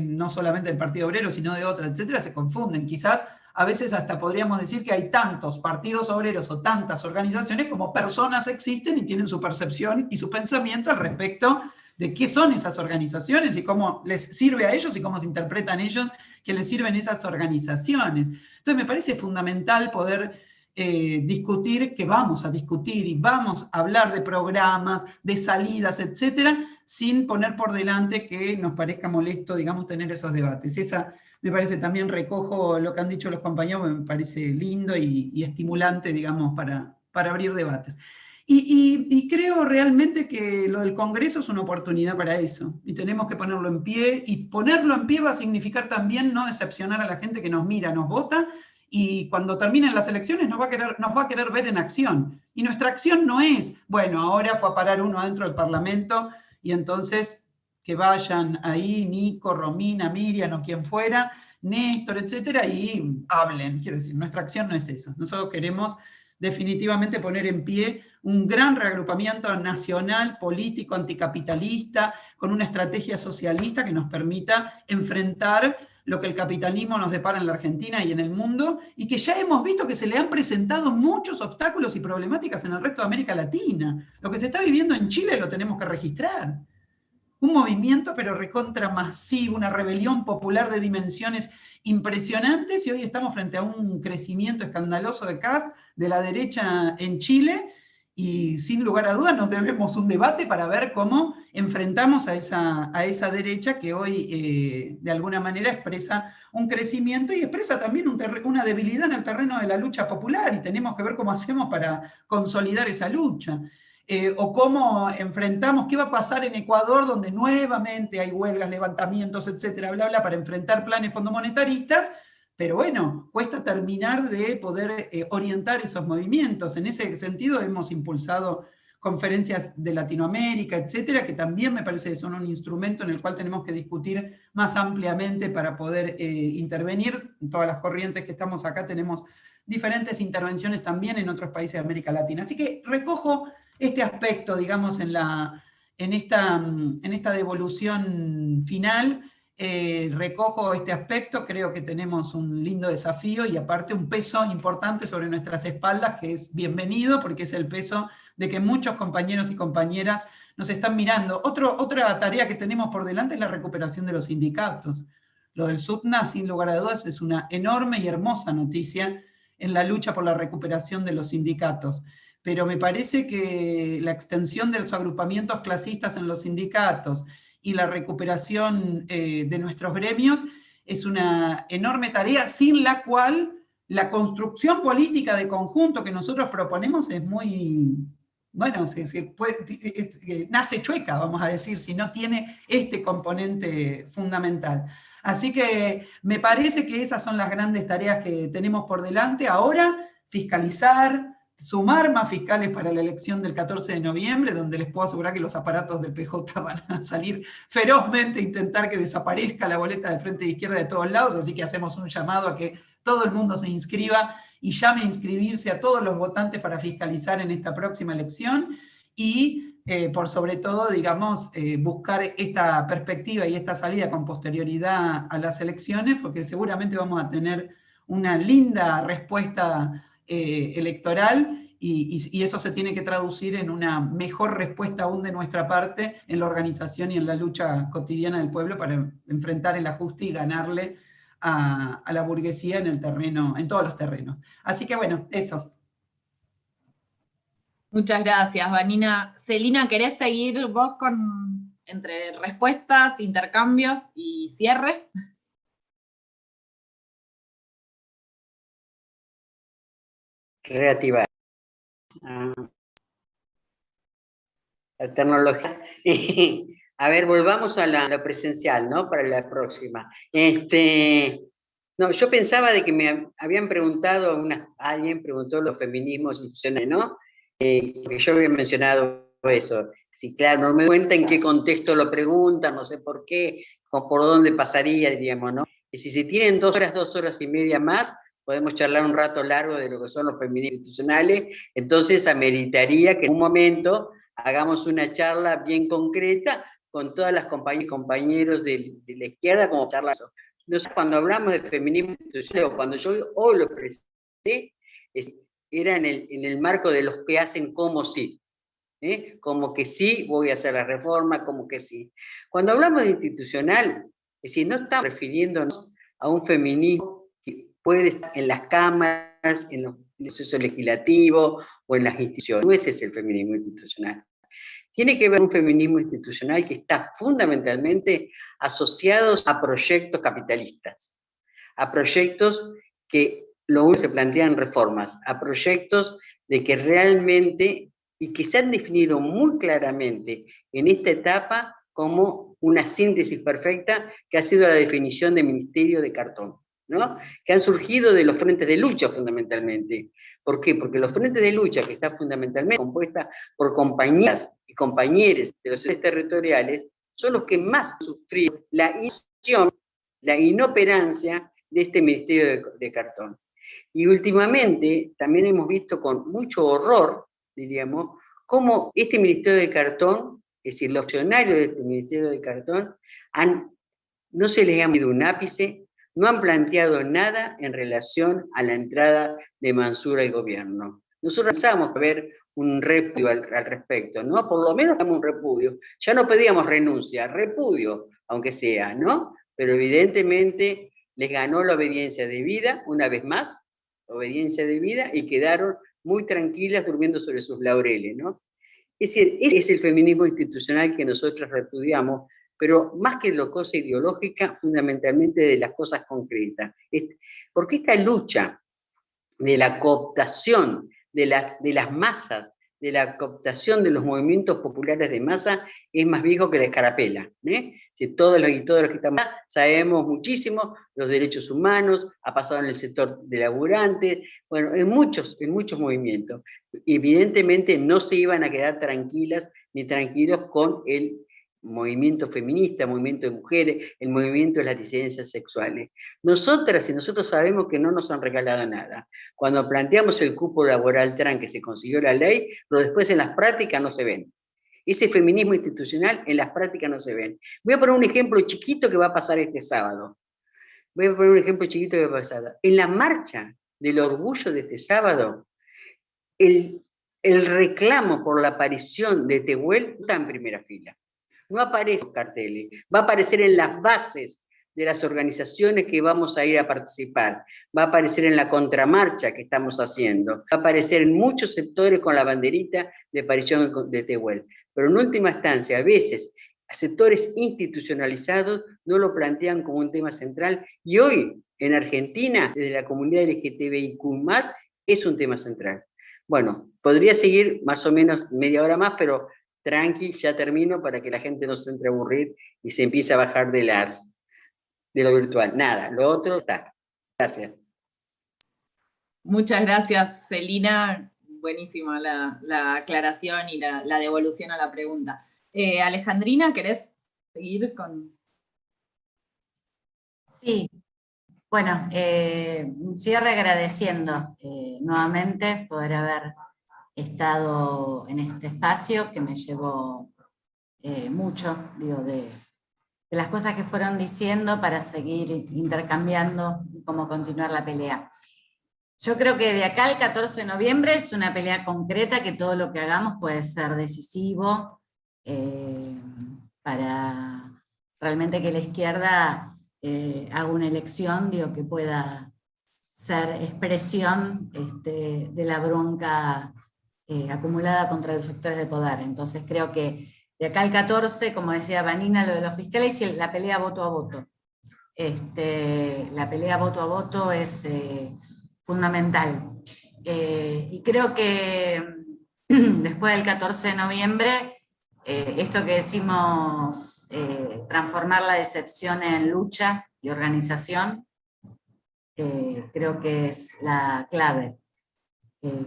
no solamente del Partido Obrero, sino de otra, etcétera, se confunden. Quizás a veces hasta podríamos decir que hay tantos partidos obreros o tantas organizaciones como personas existen y tienen su percepción y su pensamiento al respecto de qué son esas organizaciones y cómo les sirve a ellos y cómo se interpretan ellos que les sirven esas organizaciones. Entonces me parece fundamental poder discutir, que vamos a discutir y vamos a hablar de programas, de salidas, etcétera, sin poner por delante que nos parezca molesto, digamos, tener esos debates. Esa me parece, también recojo lo que han dicho los compañeros, me parece lindo y estimulante, digamos, para abrir debates. Y creo realmente que lo del Congreso es una oportunidad para eso, y tenemos que ponerlo en pie, y ponerlo en pie va a significar también no decepcionar a la gente que nos mira, nos vota, y cuando terminen las elecciones nos va a querer ver en acción. Y nuestra acción no es, bueno, ahora fue a parar uno adentro del Parlamento, y entonces que vayan ahí Nico, Romina, Miriam o quien fuera, Néstor, etcétera, y hablen. Quiero decir, nuestra acción no es esa. Nosotros queremos definitivamente poner en pie un gran reagrupamiento nacional, político, anticapitalista, con una estrategia socialista que nos permita enfrentar lo que el capitalismo nos depara en la Argentina y en el mundo, y que ya hemos visto que se le han presentado muchos obstáculos y problemáticas en el resto de América Latina. Lo que se está viviendo en Chile lo tenemos que registrar. Un movimiento pero recontra masivo, una rebelión popular de dimensiones impresionantes, y hoy estamos frente a un crecimiento escandaloso de Kast, de la derecha en Chile, y sin lugar a dudas nos debemos un debate para ver cómo enfrentamos a esa derecha que hoy de alguna manera expresa un crecimiento y expresa también una debilidad en el terreno de la lucha popular, y tenemos que ver cómo hacemos para consolidar esa lucha. O cómo enfrentamos, qué va a pasar en Ecuador, donde nuevamente hay huelgas, levantamientos, etcétera, bla, bla, para enfrentar planes fondomonetaristas, pero bueno, cuesta terminar de poder orientar esos movimientos. En ese sentido hemos impulsado conferencias de Latinoamérica, etcétera, que también me parece que son un instrumento en el cual tenemos que discutir más ampliamente para poder intervenir. En todas las corrientes que estamos acá tenemos diferentes intervenciones también en otros países de América Latina. Así que recojo este aspecto, digamos, en esta devolución final, recojo este aspecto, creo que tenemos un lindo desafío y aparte un peso importante sobre nuestras espaldas, que es bienvenido, porque es el peso de que muchos compañeros y compañeras nos están mirando. Otra tarea que tenemos por delante es la recuperación de los sindicatos. Lo del SUTNA, sin lugar a dudas, es una enorme y hermosa noticia en la lucha por la recuperación de los sindicatos. Pero me parece que la extensión de los agrupamientos clasistas en los sindicatos y la recuperación de nuestros gremios es una enorme tarea, sin la cual la construcción política de conjunto que nosotros proponemos es muy, bueno, nace chueca, vamos a decir, si no tiene este componente fundamental. Así que me parece que esas son las grandes tareas que tenemos por delante. Ahora, fiscalizar, sumar más fiscales para la elección del 14 de noviembre, donde les puedo asegurar que los aparatos del PJ van a salir ferozmente a intentar que desaparezca la boleta del Frente de Izquierda de todos lados, así que hacemos un llamado a que todo el mundo se inscriba y llame a inscribirse a todos los votantes para fiscalizar en esta próxima elección, y por sobre todo, digamos, buscar esta perspectiva y esta salida con posterioridad a las elecciones, porque seguramente vamos a tener una linda respuesta electoral, y eso se tiene que traducir en una mejor respuesta aún de nuestra parte en la organización y en la lucha cotidiana del pueblo para enfrentar el ajuste y ganarle a la burguesía en el terreno, en todos los terrenos. Así que bueno, eso. Muchas gracias, Vanina. Celina, ¿querés seguir vos entre respuestas, intercambios y cierre? Reactivar. La tecnología. A ver, volvamos a la presencial, ¿no? Para la próxima. No, yo pensaba de que me habían preguntado, alguien preguntó los feminismos institucionales, ¿no? Que yo había mencionado eso. Sí, claro, no me cuenta en qué contexto lo preguntan, no sé por qué, o por dónde pasaría, diríamos, ¿no? Y si se tienen 2 horas y media más, podemos charlar un rato largo de lo que son los feminismos institucionales, entonces ameritaría que en un momento hagamos una charla bien concreta con todas las compañeras y compañeros de la izquierda, como charla. Nosotros cuando hablamos de feminismo institucional, o cuando yo hoy lo presenté, era en el marco de los que hacen como sí. Como que sí voy a hacer la reforma, como que sí. Cuando hablamos de institucional, es decir, no estamos refiriéndonos a un feminismo que puede estar en las cámaras, en los procesos legislativos o en las instituciones. No ese es el feminismo institucional. Tiene que ver un feminismo institucional que está fundamentalmente asociado a proyectos capitalistas, a proyectos que luego se plantean reformas, a proyectos de que realmente, y que se han definido muy claramente en esta etapa como una síntesis perfecta, que ha sido la definición de ministerio de cartón, ¿no? Que han surgido de los frentes de lucha fundamentalmente. ¿Por qué? Porque los frentes de lucha, que están fundamentalmente compuestas por compañeras y compañeros de los sectores territoriales, son los que más han sufrido la inacción, la inoperancia de este ministerio de cartón. Y últimamente también hemos visto con mucho horror, diríamos, cómo este ministerio de cartón, es decir, los funcionarios de este ministerio de cartón, no se les ha movido un ápice, no han planteado nada en relación a la entrada de Mansur al gobierno. Nosotros pensamos ver un repudio al respecto, ¿no? Por lo menos damos un repudio. Ya no pedíamos renuncia, repudio, aunque sea, ¿no? Pero evidentemente les ganó la obediencia debida, una vez más, obediencia debida, y quedaron muy tranquilas durmiendo sobre sus laureles, ¿no? Es decir, ese es el feminismo institucional que nosotros repudiamos, pero más que la cosa ideológica, fundamentalmente de las cosas concretas. Porque esta lucha de la cooptación de las masas, de la cooptación de los movimientos populares de masa, es más viejo que la escarapela. Si todos los que estamos acá sabemos muchísimo los derechos humanos, ha pasado en el sector de laburantes, bueno, en muchos movimientos. Evidentemente no se iban a quedar tranquilas ni tranquilos con el movimiento feminista, el movimiento de mujeres, el movimiento de las disidencias sexuales. Nosotras y nosotros sabemos que no nos han regalado nada. Cuando planteamos el cupo laboral trans que se consiguió la ley, pero después en las prácticas no se ven. Ese feminismo institucional en las prácticas no se ven. Voy a poner un ejemplo chiquito que va a pasar este sábado. En la marcha del orgullo de este sábado, el reclamo por la aparición de Tehuel está en primera fila. No aparece en los carteles, va a aparecer en las bases de las organizaciones que vamos a ir a participar, va a aparecer en la contramarcha que estamos haciendo, va a aparecer en muchos sectores con la banderita de aparición de Tehuel. Pero en última instancia, a veces, sectores institucionalizados no lo plantean como un tema central, y hoy, en Argentina, desde la comunidad LGTBIQ+, es un tema central. Bueno, podría seguir más o menos media hora más, pero tranqui, ya termino para que la gente no se entre a aburrir y se empiece a bajar de lo virtual. Nada, lo otro está. Gracias. Muchas gracias, Celina. Buenísima la aclaración y la devolución a la pregunta. Alejandrina, ¿querés seguir con...? Sí. Bueno, cierre agradeciendo nuevamente poder haber estado en este espacio que me llevó mucho, digo, de las cosas que fueron diciendo para seguir intercambiando cómo continuar la pelea. Yo creo que de acá al 14 de noviembre es una pelea concreta, que todo lo que hagamos puede ser decisivo para realmente que la izquierda haga una elección, digo, que pueda ser expresión de la bronca acumulada contra los sectores de poder. Entonces creo que de acá al 14, como decía Vanina, lo de los fiscales y la pelea voto a voto. La pelea voto a voto es fundamental. Y creo que después del 14 de noviembre, esto que decimos, transformar la decepción en lucha y organización, creo que es la clave.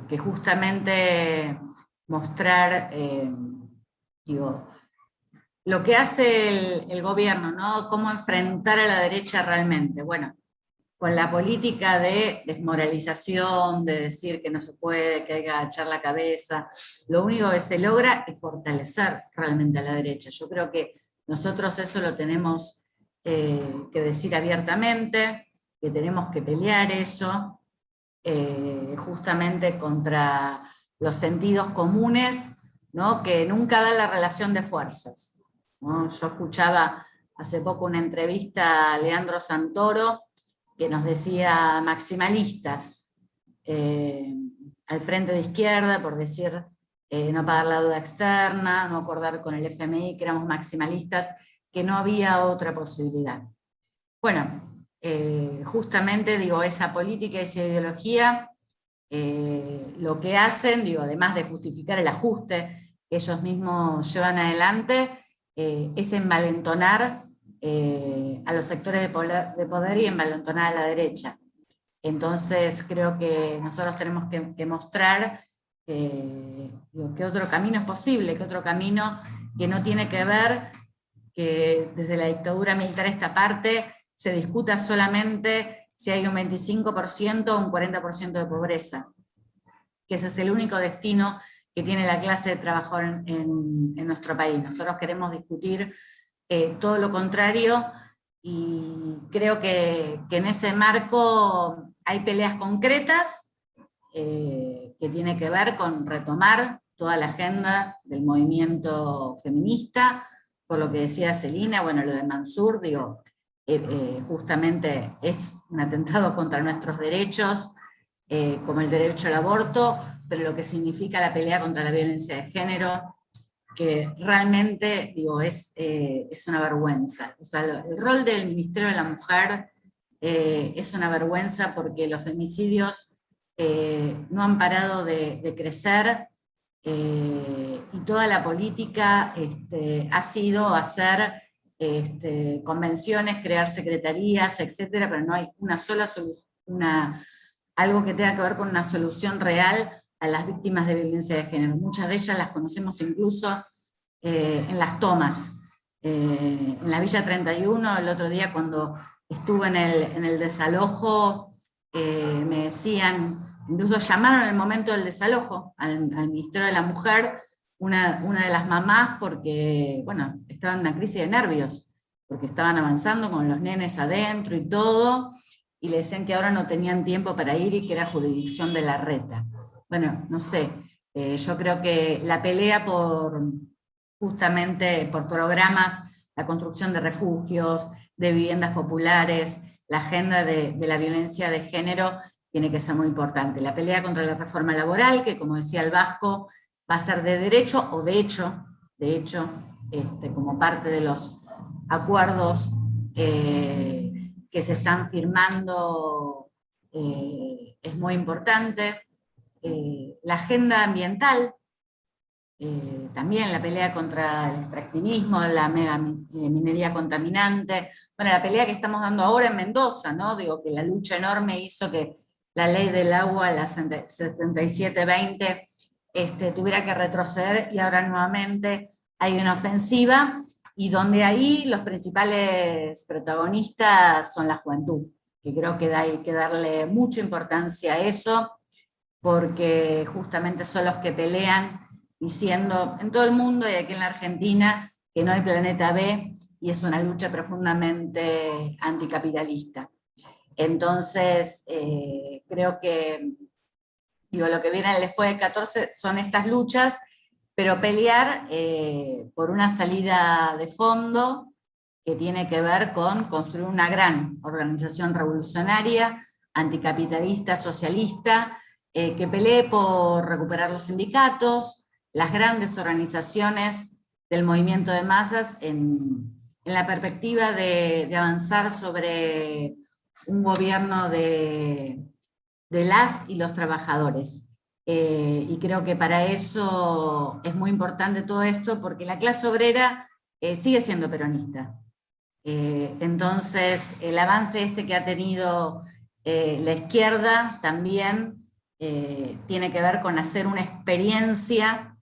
Que justamente mostrar, digo, lo que hace el gobierno, ¿no? Cómo enfrentar a la derecha realmente. Bueno, con la política de desmoralización, de decir que no se puede, que hay que agachar la cabeza, lo único que se logra es fortalecer realmente a la derecha. Yo creo que nosotros eso lo tenemos que decir abiertamente, que tenemos que pelear eso, justamente contra los sentidos comunes, ¿no?, que nunca da la relación de fuerzas, ¿no? Yo escuchaba hace poco una entrevista a Leandro Santoro, que nos decía maximalistas, al frente de izquierda, por decir no pagar la deuda externa, no acordar con el FMI, que éramos maximalistas, que no había otra posibilidad. Bueno, justamente digo, esa política y esa ideología, lo que hacen, digo, además de justificar el ajuste que ellos mismos llevan adelante, es envalentonar a los sectores de poder y envalentonar a la derecha. Entonces creo que nosotros tenemos que mostrar que otro camino es posible, que otro camino que no tiene que ver que desde la dictadura militar esta parte se discuta solamente si hay un 25% o un 40% de pobreza, que ese es el único destino que tiene la clase de trabajador en nuestro país. Nosotros queremos discutir todo lo contrario, y creo que en ese marco hay peleas concretas que tiene que ver con retomar toda la agenda del movimiento feminista, por lo que decía Celina, bueno, lo de Mansur, digo, justamente es un atentado contra nuestros derechos, como el derecho al aborto, pero lo que significa la pelea contra la violencia de género, que realmente, digo, es una vergüenza. O sea, el rol del Ministerio de la Mujer es una vergüenza, porque los femicidios no han parado de crecer, y toda la política ha sido hacer convenciones, crear secretarías, etcétera, pero no hay una sola solución, algo que tenga que ver con una solución real a las víctimas de violencia de género. Muchas de ellas las conocemos incluso en las tomas. En la Villa 31, el otro día cuando estuve en el desalojo, me decían, incluso llamaron en el momento del desalojo al Ministerio de la Mujer, una de las mamás, porque bueno, estaba en una crisis de nervios, porque estaban avanzando con los nenes adentro y todo, y le decían que ahora no tenían tiempo para ir y que era jurisdicción de la reta. Bueno, no sé, yo creo que la pelea justamente por programas, la construcción de refugios, de viviendas populares, la agenda de la violencia de género tiene que ser muy importante. La pelea contra la reforma laboral, que como decía el Vasco, va a ser de derecho o de hecho, como parte de los acuerdos que se están firmando, es muy importante. La agenda ambiental, también la pelea contra el extractivismo, la minería contaminante, bueno, la pelea que estamos dando ahora en Mendoza, ¿no? Digo, que la lucha enorme hizo que la ley del agua, la 7720, tuviera que retroceder, y ahora nuevamente hay una ofensiva, y donde ahí los principales protagonistas son la juventud, que creo que hay que darle mucha importancia a eso, porque justamente son los que pelean diciendo en todo el mundo y aquí en la Argentina que no hay planeta B, y es una lucha profundamente anticapitalista. Entonces, creo que lo que viene después del 14 son estas luchas, pero pelear por una salida de fondo que tiene que ver con construir una gran organización revolucionaria, anticapitalista, socialista, que pelee por recuperar los sindicatos, las grandes organizaciones del movimiento de masas, en la perspectiva de avanzar sobre un gobierno de las y los trabajadores. Y creo que para eso es muy importante todo esto, porque la clase obrera sigue siendo peronista. Entonces, el avance que ha tenido la izquierda también tiene que ver con hacer una experiencia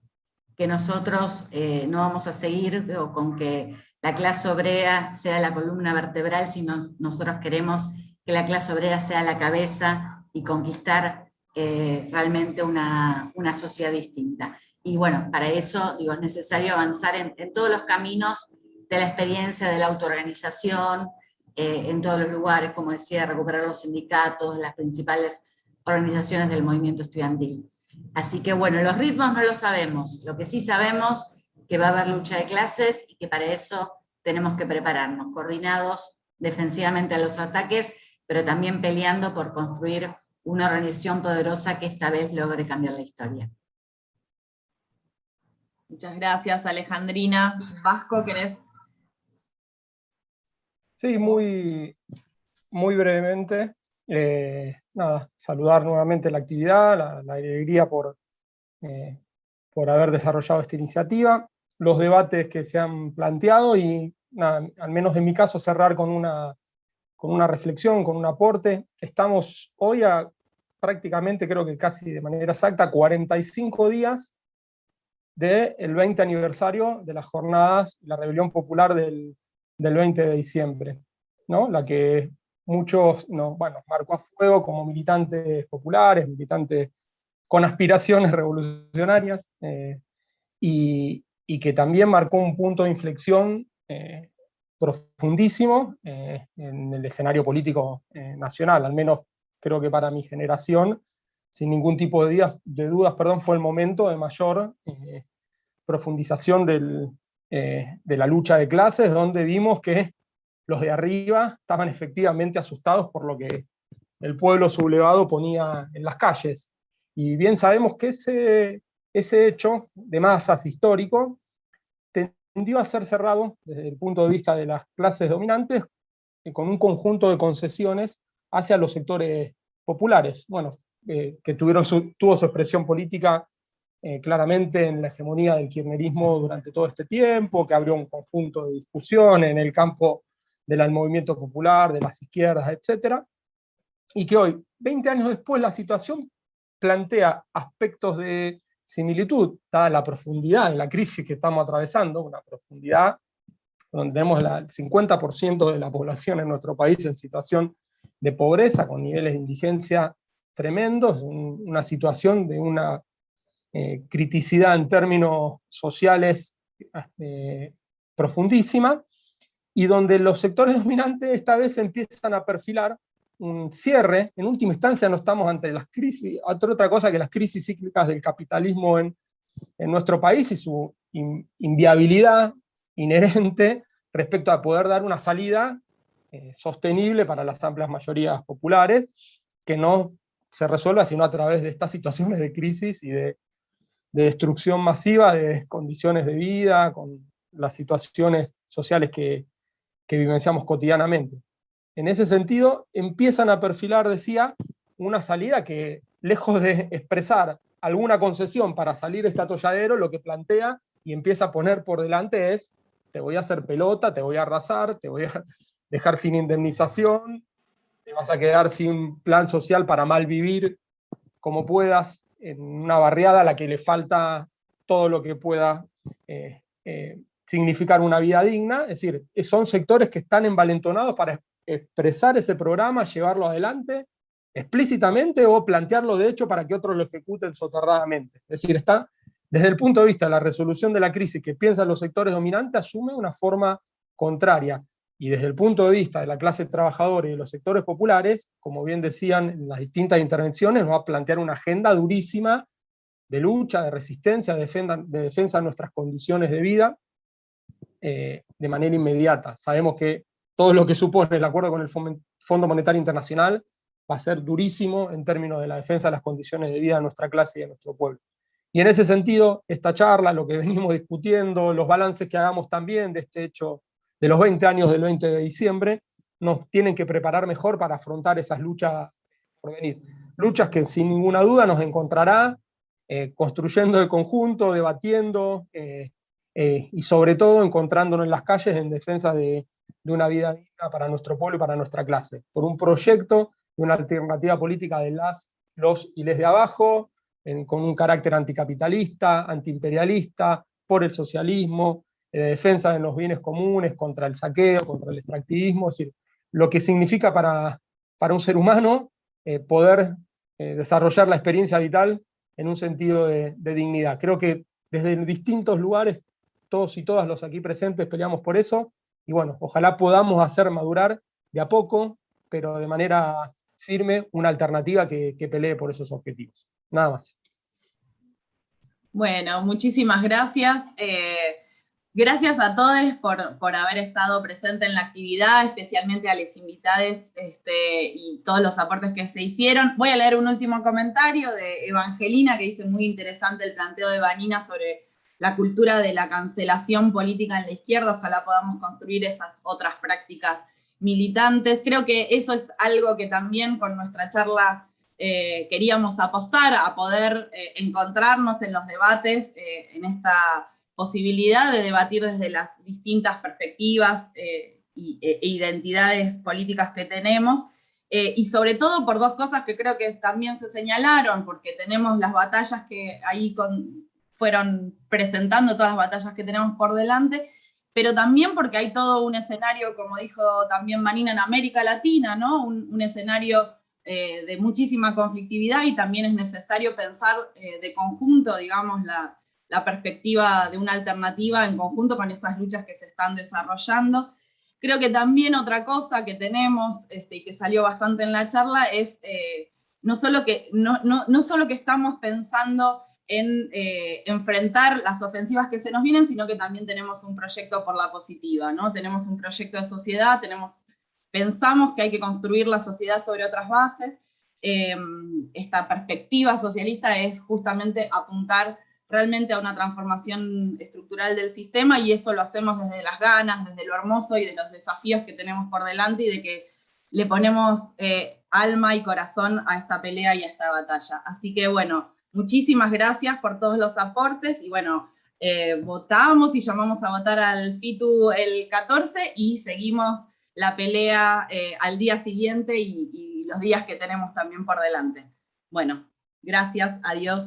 que nosotros no vamos a seguir, con que la clase obrera sea la columna vertebral, sino nosotros queremos que la clase obrera sea la cabeza y conquistar realmente una sociedad distinta. Y bueno, para eso es necesario avanzar en todos los caminos de la experiencia de la autoorganización en todos los lugares, como decía, recuperar los sindicatos, las principales organizaciones del movimiento estudiantil. Así que bueno, los ritmos no lo sabemos, lo que sí sabemos que va a haber lucha de clases y que para eso tenemos que prepararnos, coordinados defensivamente a los ataques, pero también peleando por construir una organización poderosa que esta vez logre cambiar la historia. Muchas gracias, Alejandrina. Vasco, ¿querés? Sí, muy brevemente. Nada, saludar nuevamente la actividad, la alegría por haber desarrollado esta iniciativa, los debates que se han planteado y, nada, al menos en mi caso, cerrar con una reflexión, con un aporte. Estamos hoy a prácticamente, creo que casi de manera exacta, 45 días del 20 aniversario de las jornadas, la rebelión popular del 20 de diciembre, ¿no? La que muchos marcó a fuego como militantes populares, militantes con aspiraciones revolucionarias, y que también marcó un punto de inflexión profundísimo en el escenario político nacional, al menos creo que para mi generación, sin ningún tipo de dudas, fue el momento de mayor profundización de la lucha de clases, donde vimos que los de arriba estaban efectivamente asustados por lo que el pueblo sublevado ponía en las calles. Y bien sabemos que ese hecho de masas histórico tendió a ser cerrado desde el punto de vista de las clases dominantes con un conjunto de concesiones hacia los sectores populares, que tuvo su expresión política claramente en la hegemonía del kirchnerismo durante todo este tiempo, que abrió un conjunto de discusiones en el campo del movimiento popular, de las izquierdas, etc. Y que hoy, 20 años después, la situación plantea aspectos de similitud, dada la profundidad de la crisis que estamos atravesando, una profundidad donde tenemos el 50% de la población en nuestro país en situación de pobreza, con niveles de indigencia tremendos, una situación de una criticidad en términos sociales profundísima, y donde los sectores dominantes esta vez empiezan a perfilar un cierre. En última instancia no estamos ante las crisis, otra cosa que las crisis cíclicas del capitalismo en nuestro país y su inviabilidad inherente respecto a poder dar una salida sostenible para las amplias mayorías populares, que no se resuelva sino a través de estas situaciones de crisis y de destrucción masiva de condiciones de vida, con las situaciones sociales que vivenciamos cotidianamente. En ese sentido, empiezan a perfilar, decía, una salida que, lejos de expresar alguna concesión para salir de este atolladero, lo que plantea y empieza a poner por delante es: te voy a hacer pelota, te voy a arrasar, te voy a dejar sin indemnización, te vas a quedar sin plan social para mal vivir como puedas en una barriada a la que le falta todo lo que pueda significar una vida digna. Es decir, son sectores que están envalentonados para expresar ese programa, llevarlo adelante explícitamente o plantearlo de hecho para que otros lo ejecuten soterradamente. Es decir, está desde el punto de vista de la resolución de la crisis que piensan los sectores dominantes, asume una forma contraria. Y desde el punto de vista de la clase trabajadora y de los sectores populares, como bien decían en las distintas intervenciones, va a plantear una agenda durísima de lucha, de resistencia, de defensa de nuestras condiciones de vida de manera inmediata. Sabemos que todo lo que supone el acuerdo con el Fondo Monetario Internacional va a ser durísimo en términos de la defensa de las condiciones de vida de nuestra clase y de nuestro pueblo. Y en ese sentido, esta charla, lo que venimos discutiendo, los balances que hagamos también de este hecho de los 20 años del 20 de diciembre, nos tienen que preparar mejor para afrontar esas luchas por venir. Luchas que sin ninguna duda nos encontrará construyendo de conjunto, debatiendo, y sobre todo encontrándonos en las calles en defensa de una vida digna para nuestro pueblo y para nuestra clase, por un proyecto de una alternativa política de los y les de abajo, con un carácter anticapitalista, antiimperialista, por el socialismo, de defensa de los bienes comunes, contra el saqueo, contra el extractivismo, es decir, lo que significa para un ser humano poder desarrollar la experiencia vital en un sentido de dignidad. Creo que desde distintos lugares todos y todas los aquí presentes peleamos por eso, y bueno, ojalá podamos hacer madurar de a poco, pero de manera firme, una alternativa que pelee por esos objetivos. Nada más. Bueno, muchísimas gracias. Gracias a todos por haber estado presentes en la actividad, especialmente a los invitados y todos los aportes que se hicieron. Voy a leer un último comentario de Evangelina, que dice muy interesante el planteo de Vanina sobre la cultura de la cancelación política en la izquierda. Ojalá podamos construir esas otras prácticas militantes. Creo que eso es algo que también con nuestra charla queríamos apostar, a poder encontrarnos en los debates, en esta posibilidad de debatir desde las distintas perspectivas e identidades políticas que tenemos, y sobre todo por dos cosas que creo que también se señalaron, porque tenemos las batallas que ahí fueron presentando, todas las batallas que tenemos por delante, pero también porque hay todo un escenario, como dijo también Vanina, en América Latina, ¿no? Un escenario de muchísima conflictividad, y también es necesario pensar de conjunto, digamos, la perspectiva de una alternativa en conjunto con esas luchas que se están desarrollando. Creo que también otra cosa que tenemos y que salió bastante en la charla es no solo que estamos pensando en enfrentar las ofensivas que se nos vienen, sino que también tenemos un proyecto por la positiva, ¿no? Tenemos un proyecto de sociedad, pensamos que hay que construir la sociedad sobre otras bases. Esta perspectiva socialista es justamente apuntar realmente a una transformación estructural del sistema, y eso lo hacemos desde las ganas, desde lo hermoso y de los desafíos que tenemos por delante, y de que le ponemos alma y corazón a esta pelea y a esta batalla. Así que bueno, muchísimas gracias por todos los aportes, y bueno, votamos y llamamos a votar al FITU el 14, y seguimos la pelea al día siguiente y los días que tenemos también por delante. Bueno, gracias, adiós.